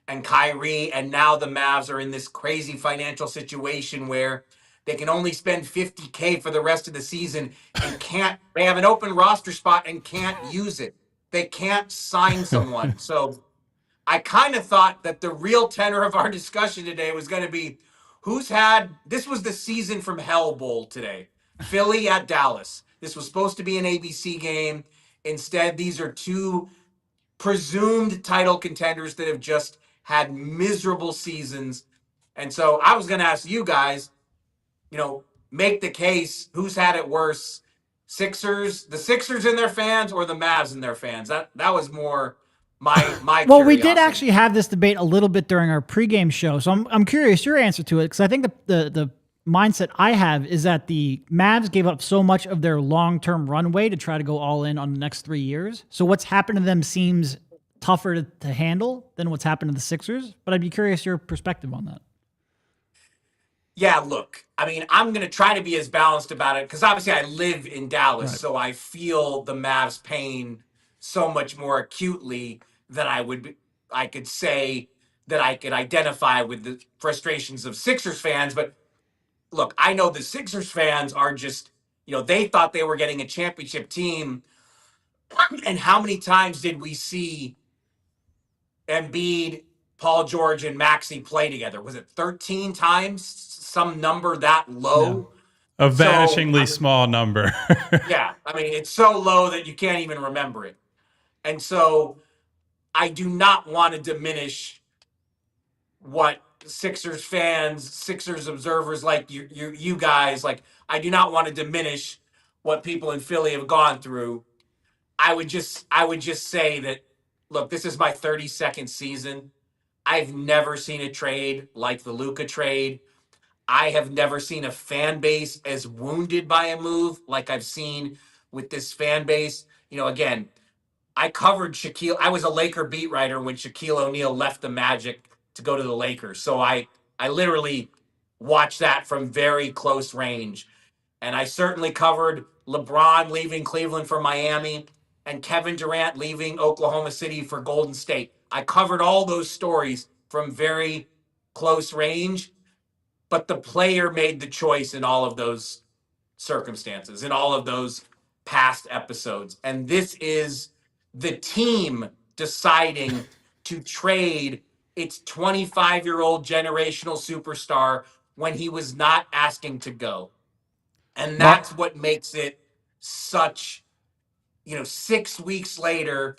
and Kyrie, and now the Mavs are in this crazy financial situation where they can only spend $50K for the rest of the season and they have an open roster spot and can't use it. They can't sign someone. So I kind of thought that the real tenor of our discussion today was going to be this was the season from hell bowl today. Philly at Dallas. This was supposed to be an ABC game. Instead, these are two presumed title contenders that have just had miserable seasons. And so I was going to ask you guys, make the case, who's had it worse? The Sixers and their fans, or the Mavs and their fans? That was more my Well, we did curiosity. actually have this debate a little bit during our pregame show. So I'm curious your answer to it, because I think the mindset I have is that the Mavs gave up so much of their long-term runway to try to go all in on the next 3 years. So what's happened to them seems tougher to handle than what's happened to the Sixers. But I'd be curious your perspective on that. Yeah, look, I mean, I'm going to try to be as balanced about it because obviously I live in Dallas, Right. so I feel the Mavs pain so much more acutely than I could say that I could identify with the frustrations of Sixers fans. But look, I know the Sixers fans are just, they thought they were getting a championship team. And how many times did we see Embiid, Paul George, and Maxey play together? Was it 13 times? Some number that low? A So, vanishingly small number. yeah, I mean, it's so low that you can't even remember it. And so I do not want to diminish what Sixers fans, Sixers observers like you guys, like, I do not want to diminish what people in Philly have gone through. I would just say that, look, this is my 32nd season. I've never seen a trade like the Luka trade. I have never seen a fan base as wounded by a move like I've seen with this fan base. Again, I covered Shaquille. I was a Laker beat writer when Shaquille O'Neal left the Magic to go to the Lakers. So I literally watched that from very close range. And I certainly covered LeBron leaving Cleveland for Miami and Kevin Durant leaving Oklahoma City for Golden State. I covered all those stories from very close range, but the player made the choice in all of those circumstances, in all of those past episodes. And this is the team deciding to trade its 25-year-old generational superstar when he was not asking to go. And that's what makes it such, 6 weeks later,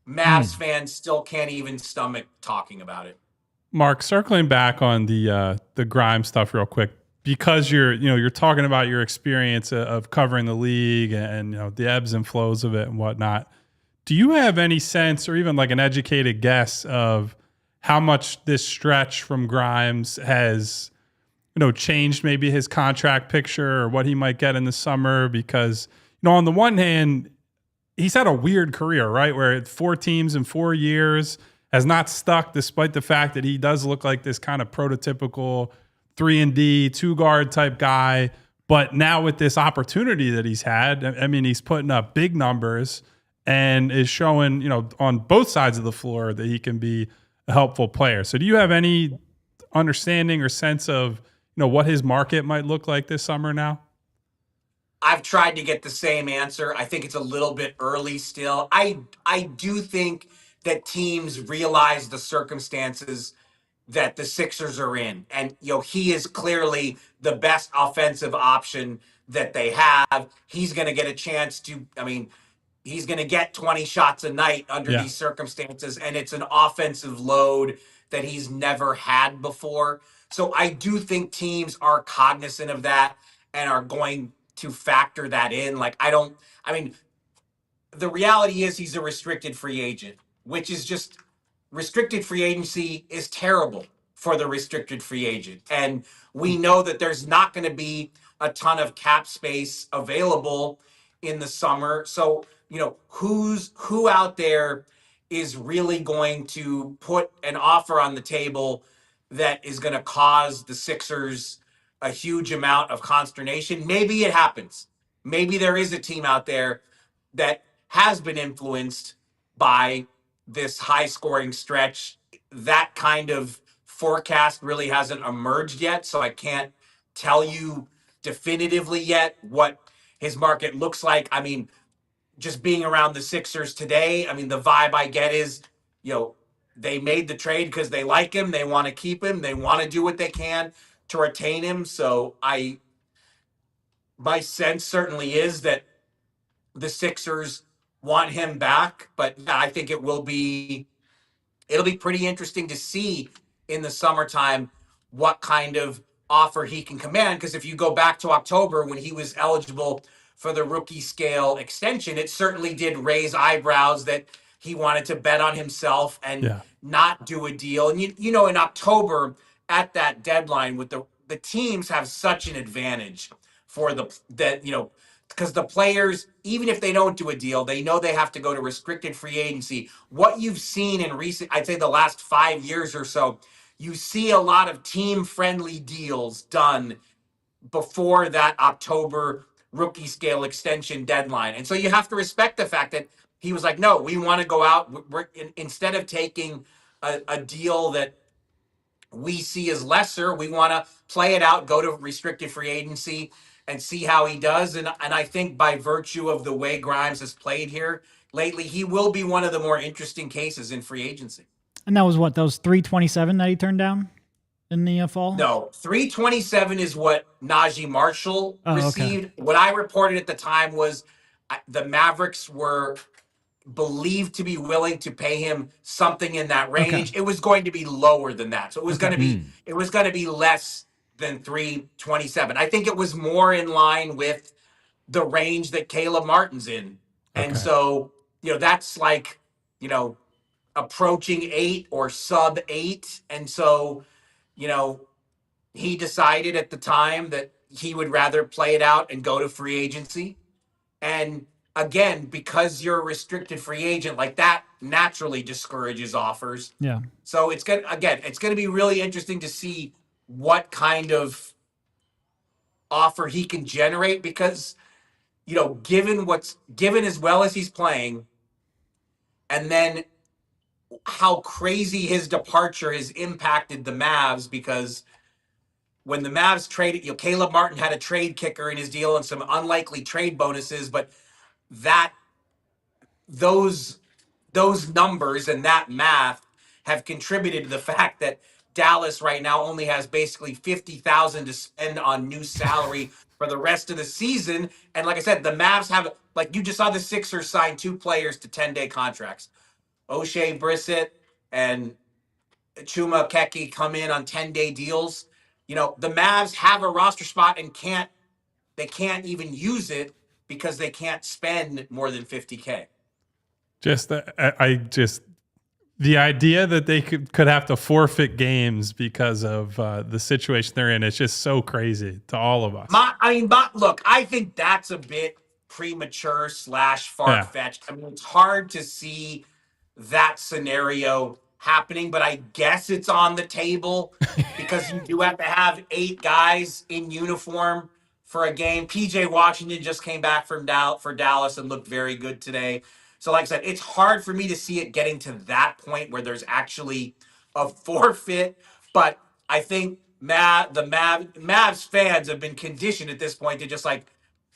Mavs fans still can't even stomach talking about it. Mark, circling back on the Grimes stuff real quick, because you're talking about your experience of covering the league and the ebbs and flows of it and whatnot. Do you have any sense or even like an educated guess of how much this stretch from Grimes has changed maybe his contract picture or what he might get in the summer? Because, on the one hand, he's had a weird career, right? Where 4 teams in 4 years has not stuck, despite the fact that he does look like this kind of prototypical 3-and-D, 2-guard type guy. But now with this opportunity that he's had, I mean, he's putting up big numbers and is showing, on both sides of the floor that he can be a helpful player. So do you have any understanding or sense of, what his market might look like this summer now? I've tried to get the same answer. I think it's a little bit early still. I do think that teams realize the circumstances that the Sixers are in. And, he is clearly the best offensive option that they have. He's going to get a chance to, he's going to get 20 shots a night under these circumstances. And it's an offensive load that he's never had before. So I do think teams are cognizant of that and are going to factor that in. The reality is he's a restricted free agent, which is just, restricted free agency is terrible for the restricted free agent. And we know that there's not going to be a ton of cap space available in the summer. So, who out there is really going to put an offer on the table that is going to cause the Sixers a huge amount of consternation? Maybe it happens. Maybe there is a team out there that has been influenced by this high scoring stretch. That kind of forecast really hasn't emerged yet, so I can't tell you definitively yet what his market looks like. Just being around the Sixers today, the vibe I get is, they made the trade because they like him, they want to keep him, they want to do what they can to retain him. So my sense certainly is that the Sixers want him back, but yeah, I think it'll be pretty interesting to see in the summertime what kind of offer he can command. Because if you go back to October when he was eligible for the rookie scale extension, it certainly did raise eyebrows that he wanted to bet on himself and not do a deal. And in October at that deadline, with the teams have such an advantage for because the players, even if they don't do a deal, they know they have to go to restricted free agency. What you've seen in recent, I'd say the last 5 years or so, you see a lot of team-friendly deals done before that October rookie scale extension deadline. And so you have to respect the fact that he was like, no, we want to go out. Instead of taking a deal that we see as lesser, we want to play it out, go to restricted free agency and see how he does. And I think by virtue of the way Grimes has played here lately, he will be one of the more interesting cases in free agency. And that was what? That was 327 that he turned down in the fall? No, 327 is what Najee Marshall received. Okay. What I reported at the time was the Mavericks were believed to be willing to pay him something in that range. Okay. It was going to be lower than that. So it was going to be less than 327. I think it was more in line with the range that Caleb Martin's in. And so, that's like, approaching 8 or sub 8. And so, he decided at the time that he would rather play it out and go to free agency. And again, because you're a restricted free agent, like that naturally discourages offers. Yeah. So it's going to be really interesting to see what kind of offer he can generate because, given as well as he's playing, and then how crazy his departure has impacted the Mavs because when the Mavs traded, Caleb Martin had a trade kicker in his deal and some unlikely trade bonuses, but those numbers and that math have contributed to the fact that Dallas right now only has basically $50,000 to spend on new salary for the rest of the season. And like I said, the Mavs have, like you just saw the Sixers sign 2 players to 10-day contracts. O'Shea Brissett and Chuma Keki come in on 10-day deals. The Mavs have a roster spot and can't even use it because they can't spend more than $50K. The idea that they could have to forfeit games because of the situation they're in, it's just so crazy to all of us. Look, I think that's a bit premature / far-fetched. I mean, it's hard to see that scenario happening, but I guess it's on the table because you do have to have 8 guys in uniform for a game. PJ Washington just came back for Dallas and looked very good today. So like I said, it's hard for me to see it getting to that point where there's actually a forfeit, but I think the Mavs fans have been conditioned at this point to just like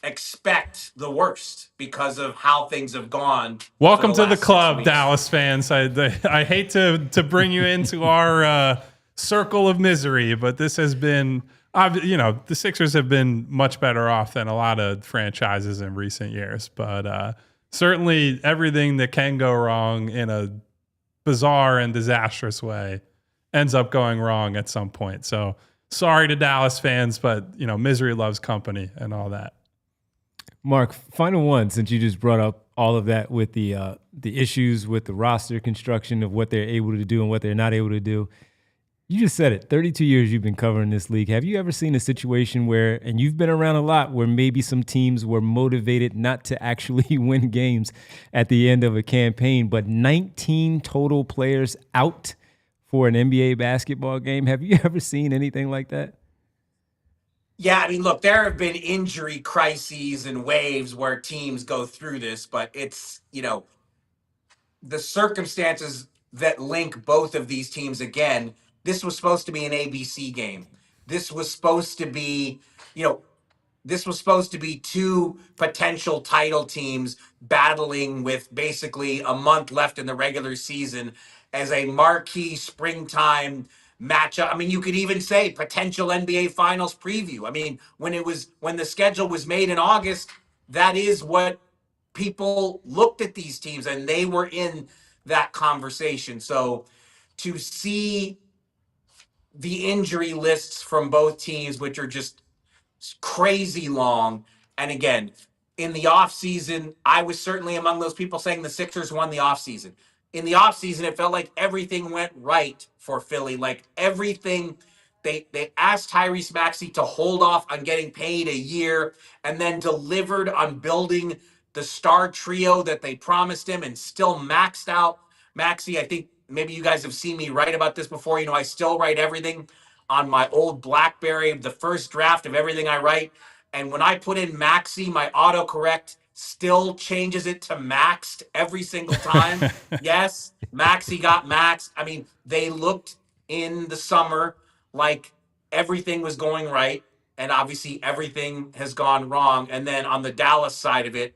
expect the worst because of how things have gone. Welcome to the club, Dallas fans. I hate to bring you into our circle of misery, but this has been, the Sixers have been much better off than a lot of franchises in recent years. But certainly everything that can go wrong in a bizarre and disastrous way ends up going wrong at some point. So sorry to Dallas fans, but misery loves company and all that. Mark, final one, since you just brought up all of that with the issues with the roster construction of what they're able to do and what they're not able to do. You just said it, 32 years you've been covering this league. Have you ever seen a situation where, and you've been around a lot, where maybe some teams were motivated not to actually win games at the end of a campaign, but 19 total players out for an NBA basketball game? Have you ever seen anything like that? Yeah, I mean, look, there have been injury crises and waves where teams go through this, but it's, the circumstances that link both of these teams again. This was supposed to be an ABC game. This was supposed to be, this was supposed to be 2 potential title teams battling with basically a month left in the regular season as a marquee springtime matchup. I mean, you could even say potential NBA Finals preview. I mean, when the schedule was made in August, that is what people looked at these teams, and they were in that conversation. So to see the injury lists from both teams, which are just crazy long, and again, in the offseason, I was certainly among those people saying the Sixers won the offseason. In the offseason, it felt like everything went right for Philly. Like everything they asked Tyrese Maxey to hold off on getting paid a year and then delivered on building the star trio that they promised him and still maxed out Maxey. I think maybe you guys have seen me write about this before. I still write everything on my old BlackBerry, the first draft of everything I write. And when I put in Maxey, my autocorrect still changes it to maxed every single time. Yes, Maxey got maxed. I mean, they looked in the summer like everything was going right. And obviously everything has gone wrong. And then on the Dallas side of it,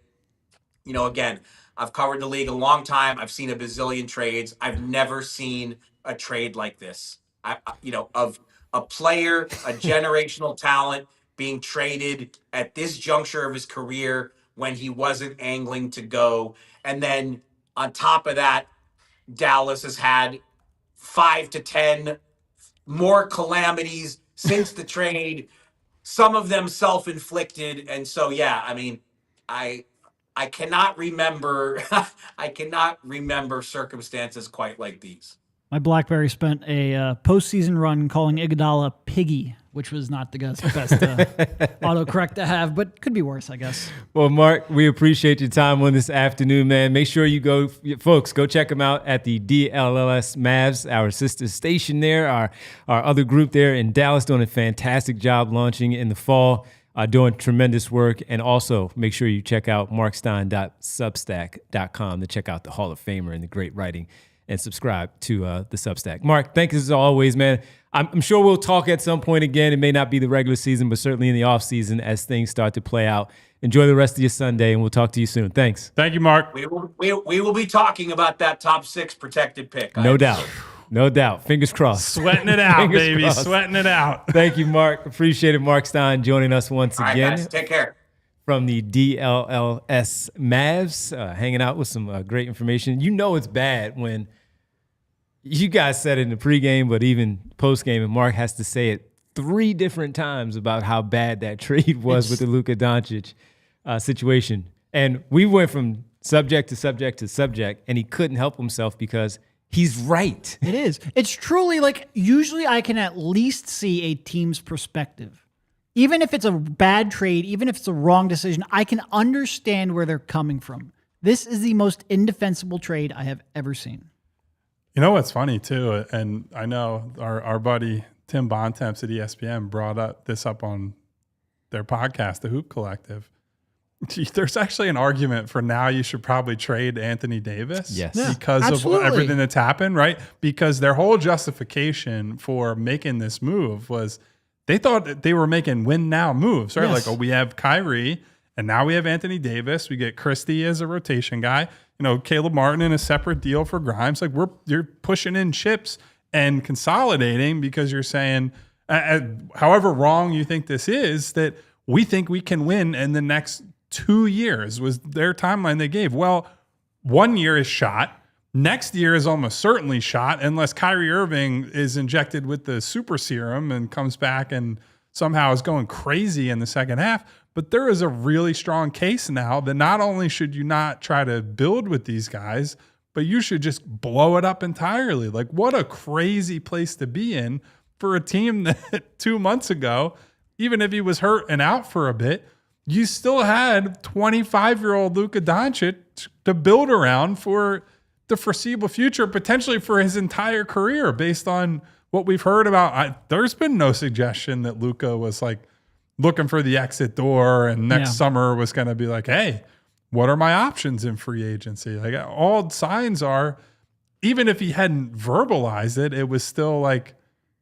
again, I've covered the league a long time. I've seen a bazillion trades. I've never seen a trade like this. Of a player, a generational talent being traded at this juncture of his career when he wasn't angling to go. And then on top of that, Dallas has had 5 to 10 more calamities since the trade, some of them self-inflicted. And so, yeah, I mean, I cannot remember I cannot remember circumstances quite like these. My BlackBerry spent a postseason run calling Iguodala Piggy, which was not the best autocorrect to have, but could be worse, I guess. Well, Mark, we appreciate your time on this afternoon, man. Make sure you folks, go check them out at the DLLS Mavs, our sister station there, our other group there in Dallas, doing a fantastic job launching in the fall. Doing tremendous work. And also make sure you check out markstein.substack.com to check out the Hall of Famer and the great writing, and subscribe to the Substack. Mark, thanks as always, man. I'm sure we'll talk at some point again. It may not be the regular season, but certainly in the off season as things start to play out. Enjoy the rest of your Sunday, and we'll talk to you soon. Thanks. Thank you, Mark. We will be talking about that top 6 protected pick. No doubt. No doubt. Fingers crossed. Sweating it out, Fingers baby. crossed. Sweating it out. Thank you, Mark. Appreciate it. Marc Stein joining us once All right, again. guys, take care. From the DLLS Mavs, hanging out with some great information. It's bad when you guys said it in the pregame, but even postgame, and Mark has to say it 3 different times about how bad that trade was with the Luka Doncic situation. And we went from subject to subject to subject, and he couldn't help himself because he's right. It is. It's truly like, usually I can at least see a team's perspective. Even if it's a bad trade, even if it's a wrong decision, I can understand where they're coming from. This is the most indefensible trade I have ever seen. You know what's funny too, and I know our buddy Tim Bontemps at ESPN brought this up on their podcast, The Hoop Collective. There's actually an argument for now you should probably trade Anthony Davis. Yes. Yeah, because absolutely. of everything that's happened, right? Because their whole justification for making this move was they thought that they were making win now moves, right? Yes. Like, we have Kyrie and now we have Anthony Davis. We get Christie as a rotation guy. Caleb Martin in a separate deal for Grimes. Like, you're pushing in chips and consolidating because you're saying, however wrong you think this is, that we think we can win in the next 2 years was their timeline they gave. Well, 1 year is shot. Next year is almost certainly shot unless Kyrie Irving is injected with the super serum and comes back and somehow is going crazy in the second half. But there is a really strong case now that not only should you not try to build with these guys, but you should just blow it up entirely. Like, what a crazy place to be in for a team that 2 months ago, even if he was hurt and out for a bit, you still had 25-year-old Luka Doncic to build around for the foreseeable future, potentially for his entire career, based on what we've heard about. There's been no suggestion that Luka was like looking for the exit door and next summer was going to be like, hey, what are my options in free agency? Like, all signs are, even if he hadn't verbalized it, it was still like,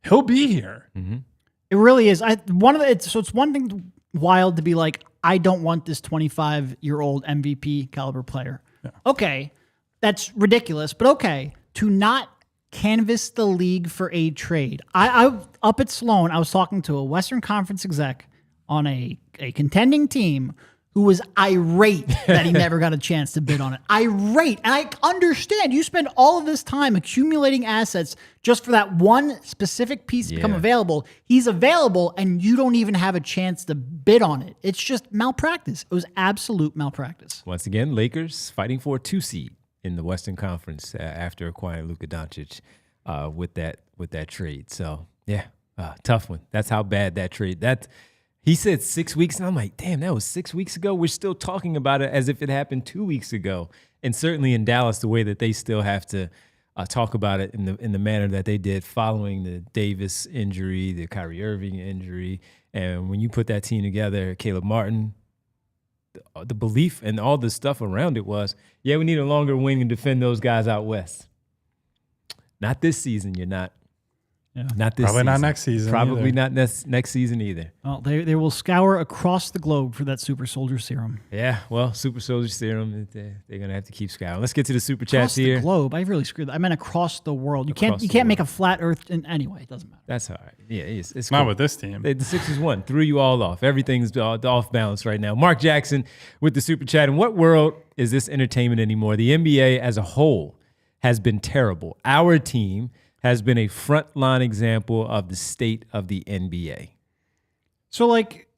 he'll be here. Mm-hmm. It really is. It's one thing wild to be like, I don't want this 25-year-old MVP caliber player. Yeah. Okay, that's ridiculous, but okay, to not canvass the league for a trade. I up at Sloan, I was talking to a Western Conference exec on a contending team who was irate that he never got a chance to bid on it. Irate. And I understand. You spend all of this time accumulating assets just for that one specific piece to become available. He's available, and you don't even have a chance to bid on it. It's just malpractice. It was absolute malpractice. Once again, Lakers fighting for a 2 seed in the Western Conference after acquiring Luka Doncic with that trade. So, yeah, Tough one. That's how bad that trade. He said 6 weeks, and I'm like, damn, that was 6 weeks ago. We're still talking about it as if it happened 2 weeks ago. And certainly in Dallas, the way that they still have to talk about it in the manner that they did following the Davis injury, the Kyrie Irving injury, and when you put that team together, Caleb Martin, the belief and all the stuff around it was, yeah, we need a longer wing and defend those guys out west. Not this season, you're not. Yeah. Not this Probably season. not next season. Probably either. not next season either. Well, they will scour across the globe for that super soldier serum. Yeah, well, Super Soldier Serum, they're going to have to keep scouting. Let's get to the super chats Across here. the globe. I really screwed that. I meant across the world. You Across the can't make world. a flat Earth. Anyway, it doesn't matter. That's all right. Yeah, it's Not cool. with this team. The Sixers won. Threw you all off. Everything's off balance right now. Mark Jackson with the super chat. In what world is this entertainment anymore? The NBA as a whole has been terrible. Our team has been a frontline example of the state of the NBA. So, like,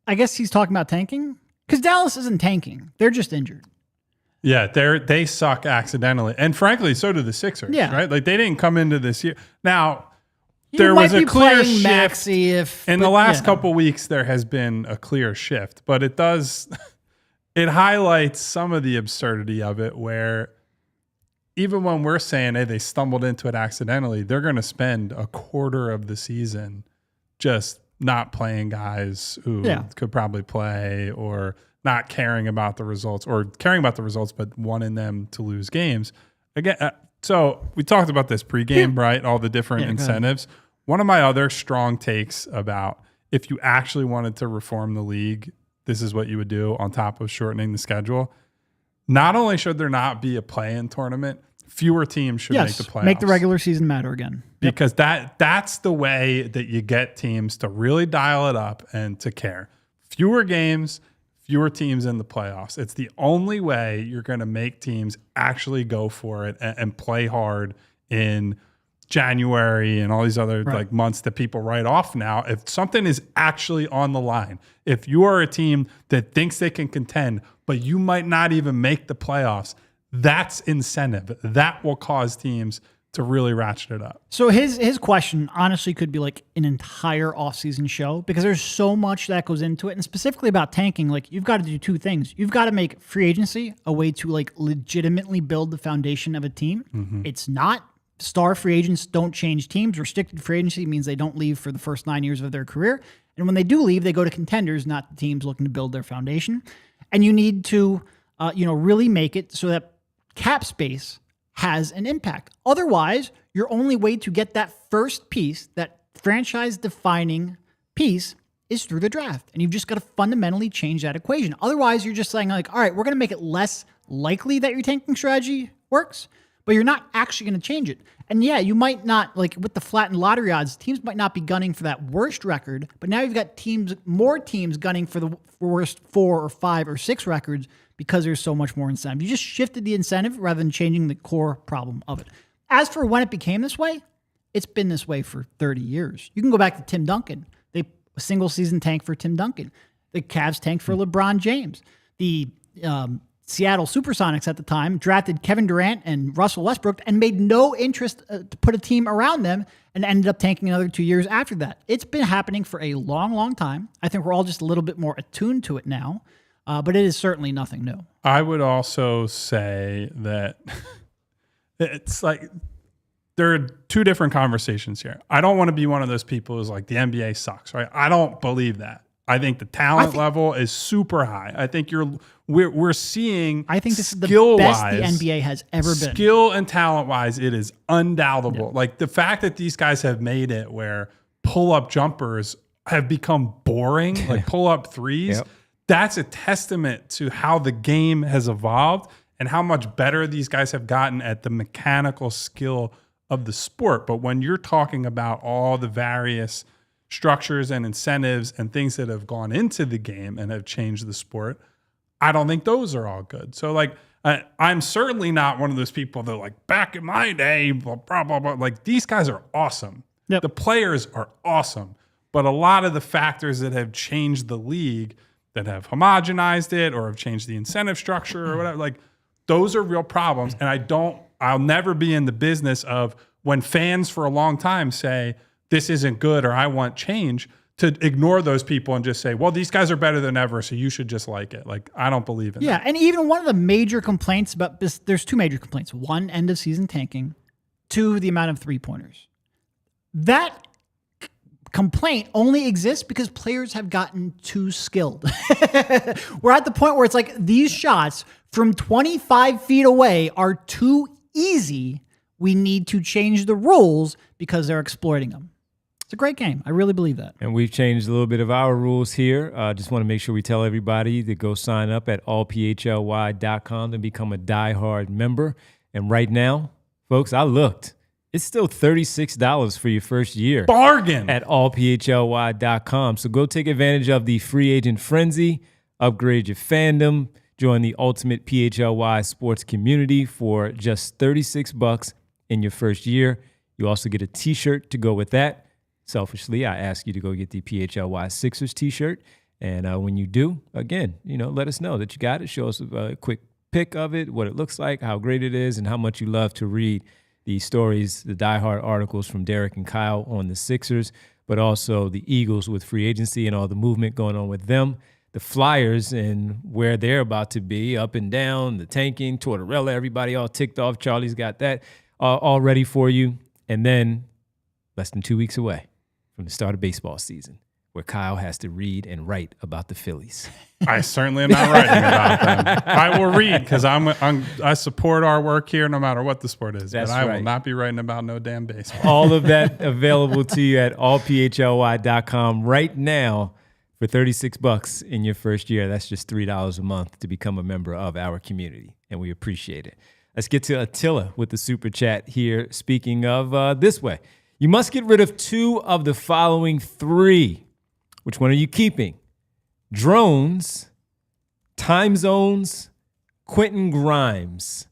I guess he's talking about tanking? Because Dallas isn't tanking. They're just injured. Yeah, they suck accidentally. And frankly, so do the Sixers, Yeah. right? Like, they didn't come into this year. Now, You there might was a be clear playing shift. Maxey In the last couple weeks, there has been a clear shift, but it highlights some of the absurdity of it where even when we're saying, hey, they stumbled into it accidentally, they're going to spend a quarter of the season just not playing guys who could probably play or not caring about the results or caring about the results, but wanting them to lose games. Again, so we talked about this pregame, right? All the different incentives. One of my other strong takes about if you actually wanted to reform the league, this is what you would do on top of shortening the schedule. Not only should there not be a play-in tournament, fewer teams should make the playoffs. Make the regular season matter again. Because that's the way that you get teams to really dial it up and to care. Fewer games, fewer teams in the playoffs. It's the only way you're going to make teams actually go for it and play hard in January and all these other like months that people write off now. If something is actually on the line, if you are a team that thinks they can contend, but you might not even make the playoffs, that's incentive. That will cause teams to really ratchet it up. So his question honestly could be like an entire offseason show because there's so much that goes into it. And specifically about tanking, like you've got to do two things. You've got to make free agency a way to like legitimately build the foundation of a team. Mm-hmm. It's not. Star free agents don't change teams. Restricted free agency means they don't leave for the first 9 years of their career. And when they do leave, they go to contenders, not the teams looking to build their foundation. And you need to, really make it so that cap space has an impact. Otherwise, your only way to get that first piece, that franchise-defining piece, is through the draft. And you've just got to fundamentally change that equation. Otherwise, you're just saying, like, all right, we're going to make it less likely that your tanking strategy works, but you're not actually going to change it. And yeah, you might not, like with the flattened lottery odds, teams might not be gunning for that worst record, but now you've got more teams gunning for the worst 4 or 5 or 6 records because there's so much more incentive. You just shifted the incentive rather than changing the core problem of it. As for when it became this way, it's been this way for 30 years. You can go back to Tim Duncan. They single season tank for Tim Duncan. The Cavs tanked for LeBron James. The Seattle Supersonics at the time drafted Kevin Durant and Russell Westbrook and made no interest to put a team around them and ended up tanking another 2 years after that. It's been happening for a long, long time. I think we're all just a little bit more attuned to it now, but it is certainly nothing new. I would also say that it's like there are two different conversations here. I don't want to be one of those people who's like the NBA sucks, right? I don't believe that. I think the talent level is super high. I think we're seeing. I think this is the best the NBA has ever been. Skill and talent wise, it is undoubtable. Yeah. Like the fact that these guys have made it where pull up jumpers have become boring, like pull up threes. Yep. That's a testament to how the game has evolved and how much better these guys have gotten at the mechanical skill of the sport. But when you're talking about all the various structures and incentives and things that have gone into the game and have changed the sport, I don't think those are all good. So like, I'm certainly not one of those people that like back in my day, blah, blah, blah, blah. Like these guys are awesome. Yep. The players are awesome, but a lot of the factors that have changed the league that have homogenized it or have changed the incentive structure or whatever, like those are real problems. And I'll never be in the business of, when fans for a long time say, this isn't good or I want change, to ignore those people and just say, well, these guys are better than ever, so you should just like it. Like, I don't believe in that. And even one of the major complaints about this, there's two major complaints. One, end of season tanking. Two, the amount of three-pointers. That complaint only exists because players have gotten too skilled. We're at the point where it's like these shots from 25 feet away are too easy. We need to change the rules because they're exploiting them. It's a great game. I really believe that. And we've changed a little bit of our rules here. Just want to make sure we tell everybody to go sign up at allphly.com to become a diehard member. And right now, folks, I looked. It's still $36 for your first year. Bargain! At allphly.com. So go take advantage of the free agent frenzy, upgrade your fandom, join the ultimate PHLY sports community for just $36 in your first year. You also get a t-shirt to go with that. Selfishly, I ask you to go get the PHLY Sixers t-shirt. And when you do, again, let us know that you got it. Show us a quick pic of it, what it looks like, how great it is, and how much you love to read the stories, the diehard articles from Derek and Kyle on the Sixers, but also the Eagles with free agency and all the movement going on with them, the Flyers and where they're about to be, up and down, the tanking, Tortorella, everybody all ticked off. Charlie's got that all ready for you. And then less than 2 weeks away from the start of baseball season, where Kyle has to read and write about the Phillies. I certainly am not writing about them. I will read because I support our work here no matter what the sport is. That's but I right. will not be writing about no damn baseball. All of that available to you at allphly.com right now for $36 in your first year. That's just $3 a month to become a member of our community, and we appreciate it. Let's get to Attila with the super chat here. Speaking of this way, you must get rid of 2 of the following 3. Which one are you keeping? Drones, time zones, Quentin Grimes.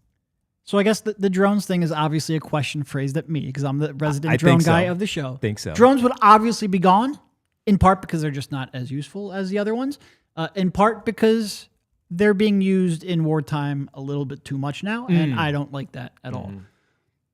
So I guess the drones thing is obviously a question phrased at me because I'm the resident I drone think so. guy of the show. Think so. Drones would obviously be gone, in part because they're just not as useful as the other ones, in part because they're being used in wartime a little bit too much now, and I don't like that at all.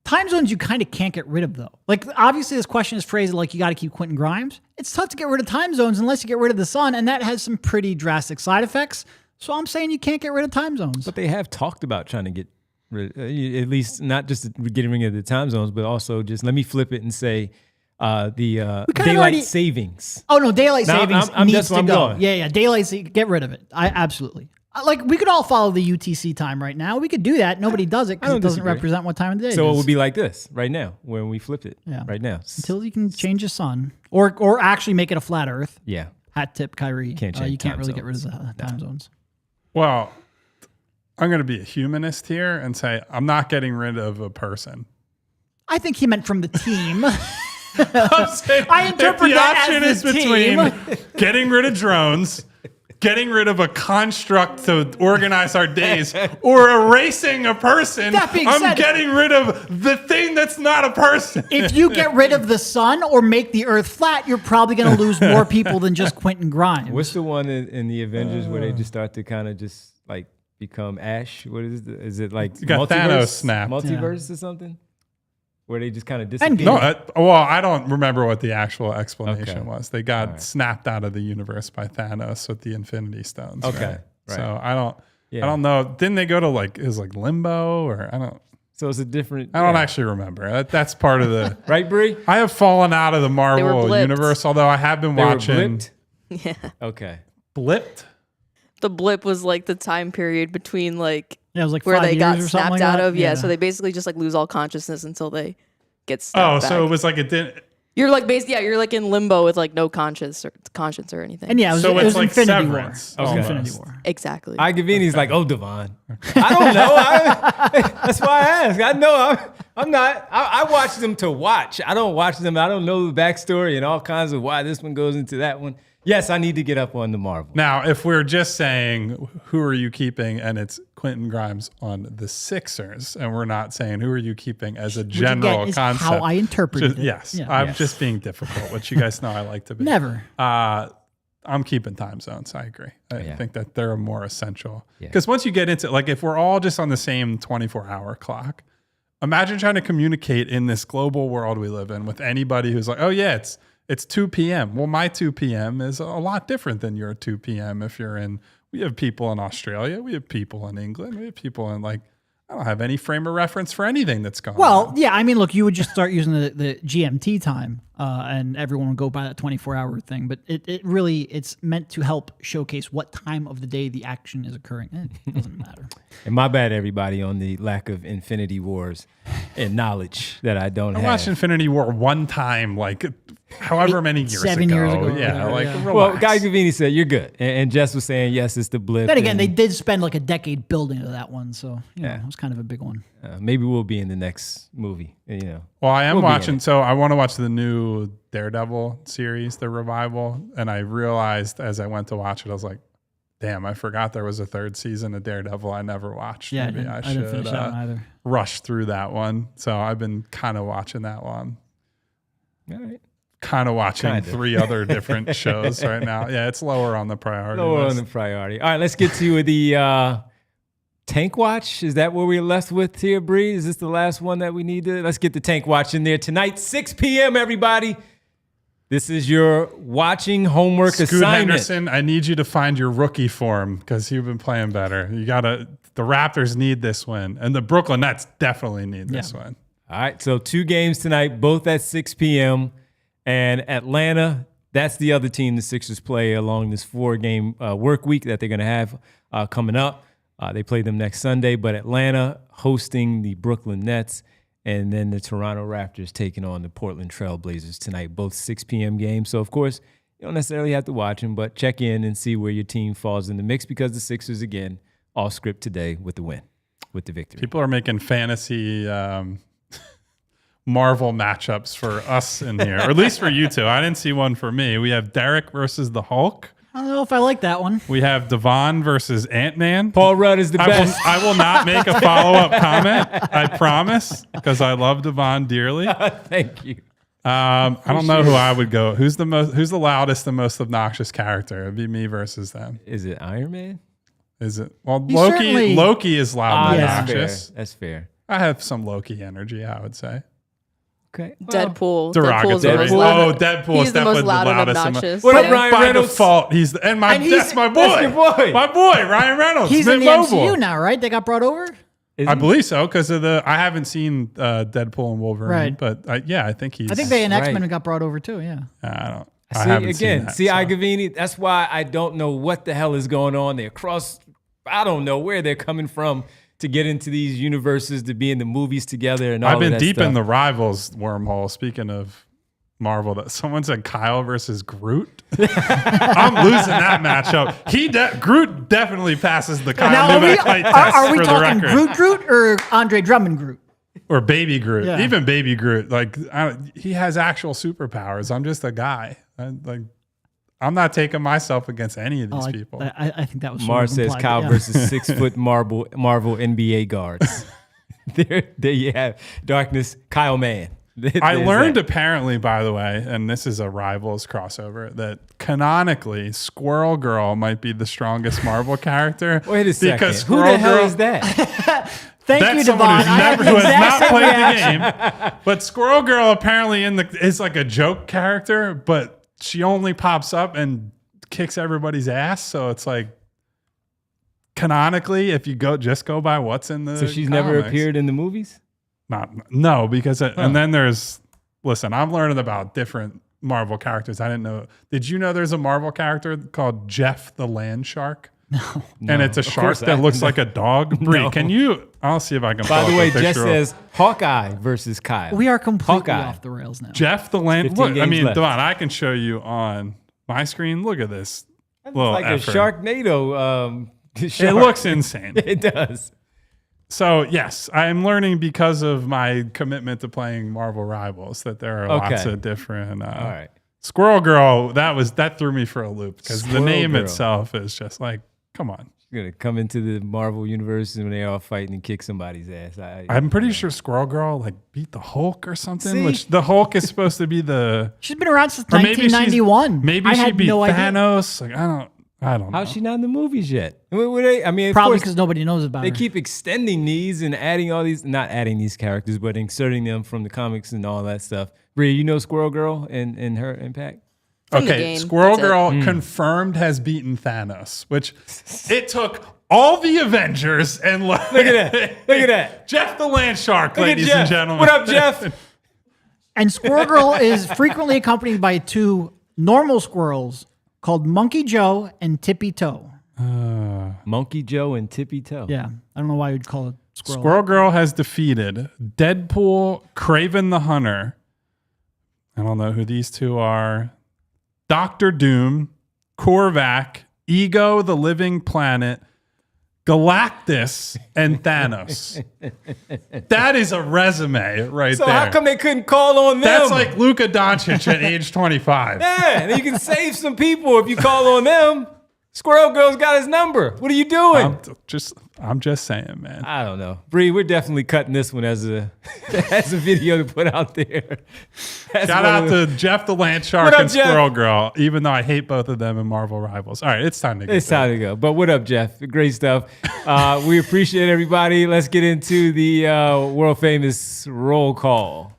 Time zones you kind of can't get rid of, though. Like, obviously, this question is phrased like you got to keep Quentin Grimes. It's tough to get rid of time zones unless you get rid of the sun, and that has some pretty drastic side effects. So I'm saying you can't get rid of time zones. But they have talked about trying to get rid, at least not just getting rid of the time zones, but also just let me flip it and say the daylight savings. Oh, no, daylight No, savings I'm- needs that's where to I'm go. going. Yeah, get rid of it. Absolutely. Like, we could all follow the UTC time right now. We could do that. Nobody does it because don't it doesn't disagree. represent what time of the day So it it is. would be like this right now when we flipped it. Yeah. Right now. Until you can change the sun or actually make it a flat Earth. Yeah. Hat tip, Kyrie. Can't change you can't time really get rid of zones. the time zones. Well, I'm going to be a humanist here and say I'm not getting rid of a person. I think he meant from the team. I'm saying I interpret if the that option as is the between getting rid of drones, getting rid of a construct to organize our days, or erasing a person, That being I'm said- getting rid of the thing that's not a person. If you get rid of the sun or make the Earth flat, you're probably going to lose more people than just Quentin Grimes. What's the one in the Avengers where they just start to kind of just like become ash? What is it? Is it like You got Thanos snapped. Multiverse or something? Where they just kind of disappear? Endgame. No, I don't remember what the actual explanation Okay. was. They got snapped out of the universe by Thanos with the Infinity Stones. Okay, right. So I don't Yeah. know. Didn't they go to limbo or I don't So it's a different. I don't actually remember. That's part of the. Right, Bree? I have fallen out of the Marvel blipped. universe, although I have been They were watching. blipped? Yeah. Okay. Blipped? The blip was like the time period between like Yeah, it was like where 5 they got years or something snapped like out that. of. Yeah. So they basically just like lose all consciousness until they get Oh, snapped so it back. was like it didn't. You're like you're like in limbo with like no conscience or anything. And yeah, it was, So it it's was like Infinity Severance. War. It was Okay. Infinity War. Exactly. Igavini's like, oh, Devon. I don't know. That's why I asked. I know I'm not. I watch them to watch. I don't watch them. I don't know the backstory and all kinds of why this one goes into that one. Yes, I need to get up on the Marvel. Now, if we're just saying who are you keeping, and it's Quentin Grimes on the Sixers, and we're not saying who are you keeping as a Which general again is concept. how I interpreted it. Yes, Yeah. I'm Yes. just being difficult, which you guys know I like to be. Never. I'm keeping time zones. I agree. I Yeah. think that they're more essential. Yeah. Because once you get into, like, if we're all just on the same 24-hour clock, imagine trying to communicate in this global world we live in with anybody who's like, oh yeah, it's 2 p.m. Well, my 2 p.m. is a lot different than your 2 p.m. If you're in, we have people in Australia, we have people in England, we have people in like, I don't have any frame of reference for anything that's going on. Well, yeah, I mean, look, you would just start using the GMT time, and everyone would go by that 24-hour thing. But it's meant to help showcase what time of the day the action is occurring. It doesn't matter. And my bad, everybody, on the lack of Infinity Wars and knowledge that I don't I have. watched Infinity War one time, like however many years 7 ago. years ago, Yeah, whatever, like yeah. relax. Well, Guy Gavini said you're good, and Jess was saying yes, it's the blip. Then again, they and, did spend like a decade building to that one, so it was kind of a big one. maybe we'll be in the next movie. Well, I am We'll be in watching. it. So I want to watch the new Daredevil series, the revival, and I realized as I went to watch it, I was like, "Damn, I forgot there was a third season of Daredevil I never watched. Yeah, Maybe I didn't finish should that one either. rush through that one." So I've been kind of watching that one. All right. Kind of watching Kinda. 3 other different shows right now. Yeah, it's lower on the priority Lower list. on the priority. All right, let's get to the Tank Watch. Is that what we're left with here, Bree? Is this the last one that we need to? Let's get the Tank Watch in there tonight, 6 p.m., everybody. This is your watching homework Scoot assignment. Henderson, I need you to find your rookie form because you've been playing better. The Raptors need this win, and the Brooklyn Nets definitely need this win. All right, so 2 games tonight, both at 6 p.m. And Atlanta, that's the other team the Sixers play along this 4-game work week that they're going to have coming up. They play them next Sunday, but Atlanta hosting the Brooklyn Nets, and then the Toronto Raptors taking on the Portland Trail Blazers tonight, both 6 p.m. games. So, of course, you don't necessarily have to watch them, but check in and see where your team falls in the mix because the Sixers, again, all script today with the win, with the victory. People are making fantasy Marvel matchups for us in here, or at least for you two. I didn't see one for me. We have Derek versus the Hulk. I don't know if I like that one. We have Devon versus Ant-Man. Paul Rudd is the best. I will not make a follow-up comment, I promise, because I love Devon dearly. Thank you. I don't know who I would go. Who's the loudest and most obnoxious character? It'd be me versus them. Is it Iron Man? Is it? Well, He certainly- Loki is loud and That's obnoxious. fair. That's fair. I have some Loki energy, I would say. Okay. Deadpool. Derogatory. Deadpool's the most Oh, loud. Deadpool He's is the definitely most loud and loudest. obnoxious. What up, Ryan By Reynolds? default, that's my boy. That's your boy. My boy, Ryan Reynolds. He's in the Mint Mobile. MCU now, right? They got brought over? I believe so because of I haven't seen Deadpool and Wolverine, Right. but I think he's. I think they and right. X-Men got brought over too, yeah. I don't. See, I haven't again, seen that, so. Igavini, that's why I don't know what the hell is going on. They're I don't know where they're coming from to get into these universes, to be in the movies together and all I've been of that deep stuff. in the Rivals wormhole. Speaking of Marvel, that someone said Kyle versus Groot. I'm losing that matchup. Groot definitely passes the Kyle Now, Newman height test are we for the talking record. Groot or Andre Drummond Groot? Or Baby Groot. Yeah. Even Baby Groot. Like he has actual superpowers. I'm just a guy. I'm not taking myself against any of these people. I think that was Mars sort of says implied, Kyle yeah. versus 6-foot Marvel NBA guards. there you have Darkness, Kyle Mann. I There's learned that. apparently, by the way, and this is a Rivals crossover, that canonically Squirrel Girl might be the strongest Marvel character. Wait a second. Because Who Squirrel the hell Girl, is that? Thank that's you, someone Devon. who has not played the game. But Squirrel Girl apparently is like a joke character, but she only pops up and kicks everybody's ass. So it's like canonically, if you go by what's in the So she's never comics. appeared in the movies? No, because and then listen, I'm learning about different Marvel characters. I didn't know. Did you know there's a Marvel character called Jeff the Land Shark? No. And it's a shark course that looks like a dog. Bree, No. can you? I'll see if I can. By pull the up way, a Jess picture of says Hawkeye versus Kyle. We are completely Hawkeye. off the rails now. Jeff the Land. 15 Look, I games mean, left. Devon, I can show you on my screen. Look at this. It's Little like effort. a Sharknado. It Shark. looks insane. It does. So yes, I am learning because of my commitment to playing Marvel Rivals that there are lots Okay. of different. All right. Squirrel Girl, that threw me for a loop because the Squirrel name Girl. itself is just like, come on. She's going to come into the Marvel universe when they're all fighting and kick somebody's ass. I'm pretty sure Squirrel Girl like beat the Hulk or something, See? which the Hulk is supposed to be the. She's been around since Or maybe 1991. Maybe I she had beat no idea. Thanos. Like I I don't know. How's she not in the movies yet? I mean, of Probably course, because nobody knows about they her. keep extending these and adding all these, not adding these characters, but inserting them from the comics and all that stuff. Bria, you know Squirrel Girl and her impact? From the Okay, game. Squirrel That's it. Girl confirmed has beaten Thanos, which it took all the Avengers and Look at that. Look at that. Jeff the Land Shark, Look at ladies Jeff. and gentlemen. What up, Jeff? And Squirrel Girl is frequently accompanied by two normal squirrels called Monkey Joe and Tippy Toe. Monkey Joe and Tippy Toe. Yeah, I don't know why you'd call it squirrel. Squirrel Girl has defeated Deadpool, Kraven the Hunter. I don't know who these two are. Doctor Doom, Korvac, Ego the Living Planet, Galactus, and Thanos. That is a resume right So there. how come they couldn't call on them? That's like Luka Doncic at age 25. Yeah, and you can save some people if you call on them. Squirrel Girl's got his number. What are you doing? I'm just saying, man. I don't know. Bree, we're definitely cutting this one as a video to put out there. That's Shout one out of the- to Jeff the Land Shark What up, and Jeff? Squirrel Girl, even though I hate both of them in Marvel Rivals. All right, it's time to go. It's time to go. But what up, Jeff? Great stuff. We appreciate everybody. Let's get into the world famous roll call.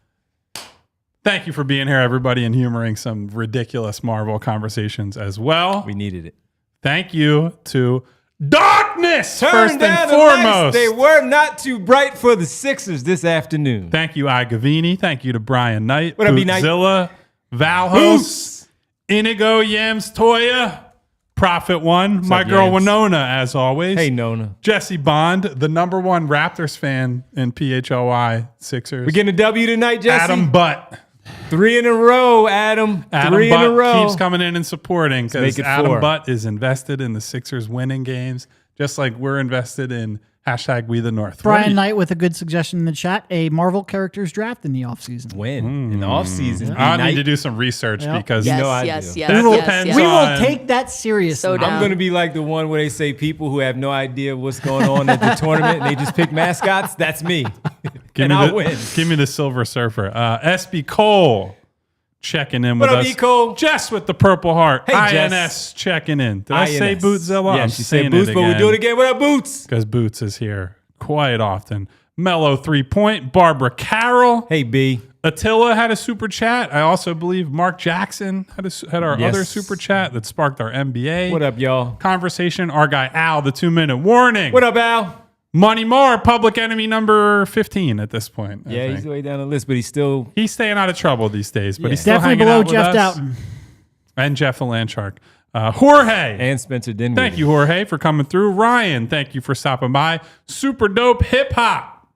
Thank you for being here, everybody, and humoring some ridiculous Marvel conversations as well. We needed it. Thank you to Darkness, Turn first down and the lights. foremost. They were not too bright for the Sixers this afternoon. Thank you, I Gavini. Thank you to Brian Knight, What up, B-Knight? Bootzilla, Valhos, Inigo Yams Toya, Prophet One, my up, girl Yams? Winona, as always. Hey, Nona. Jesse Bond, the #1 Raptors fan in PHLY Sixers. We getting a W tonight, Jesse? Adam Butt. 3 in a row, Adam. Adam 3 Butt in a row. keeps coming in and supporting because make it Adam 4. Butt is invested in the Sixers winning games, just like we're invested in #We the North. Brian Knight with a good suggestion in the chat: a Marvel characters draft in the offseason. When? In the offseason. I need to do some research Yeah. because Yes, know I yes, do. yes, That yes, depends yes. We will on- take that seriously. So down. I'm going to be like the one where they say people who have no idea what's going on at the tournament and they just pick mascots. That's me. give and me I'll the, win. Give me the Silver Surfer. SB Cole checking in What with up, us. E. Cole? Jess with the Purple Heart. Hey, Jess. INS checking in. Did I say INS. Bootzilla? Yeah, I'm she saying said Boots, it but we'll again. do it again. What up, Boots? Because Boots is here quite often. Mellow 3-point. Barbara Carroll. Hey, B. Attila had a super chat. I also believe Mark Jackson had our Yes. other super chat that sparked our NBA What up, y'all? conversation. Our guy Al, the 2-minute warning. What up, Al? Money Moore, public enemy number 15 at this point. I Yeah, think. he's way down the list, but he's still. He's staying out of trouble these days, but Yeah. he's still Definitely hanging below out with Jeff us. Doughton. And Jeff the Land Shark. Jorge. And Spencer Dinwiddie. Thank you, Jorge, for coming through. Ryan, thank you for stopping by. Super dope hip hop.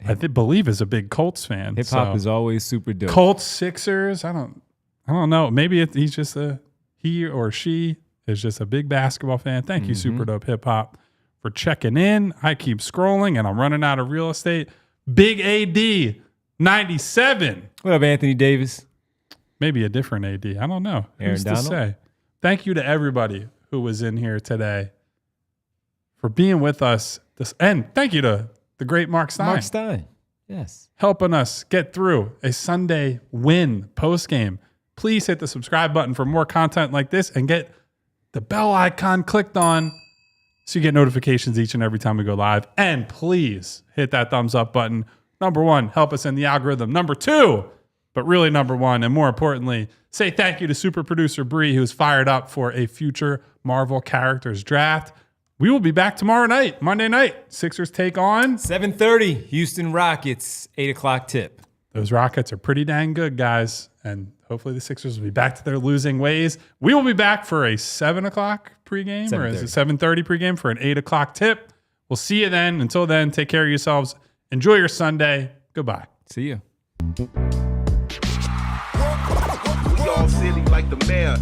I believe is a big Colts fan. Hip hop so. is always super dope. Colts, Sixers. I don't know. Maybe he's just he or she is just a big basketball fan. Thank you, Super Dope Hip Hop, for checking in. I keep scrolling and I'm running out of real estate. Big AD 97. What up, Anthony Davis? Maybe a different AD. I don't know. Aaron Who's to Donald? say? Thank you to everybody who was in here today for being with us. And thank you to the great Marc Stein. Marc Stein. Yes. Helping us get through a Sunday win post game. Please hit the subscribe button for more content like this and get the bell icon clicked on so you get notifications each and every time we go live. And please hit that thumbs up button. Number 1, help us in the algorithm. Number 2, but really number 1, and more importantly, say thank you to super producer Bree, who's fired up for a future Marvel characters draft. We will be back tomorrow night, Monday night. Sixers take on 7:30, Houston Rockets, 8 o'clock tip. Those Rockets are pretty dang good, guys. And hopefully the Sixers will be back to their losing ways. We will be back for a 7 o'clock pregame, or is it 7:30 pregame for an 8 o'clock tip? We'll see you then. Until then, take care of yourselves. Enjoy your Sunday. Goodbye. See you. We all silly like the mayor.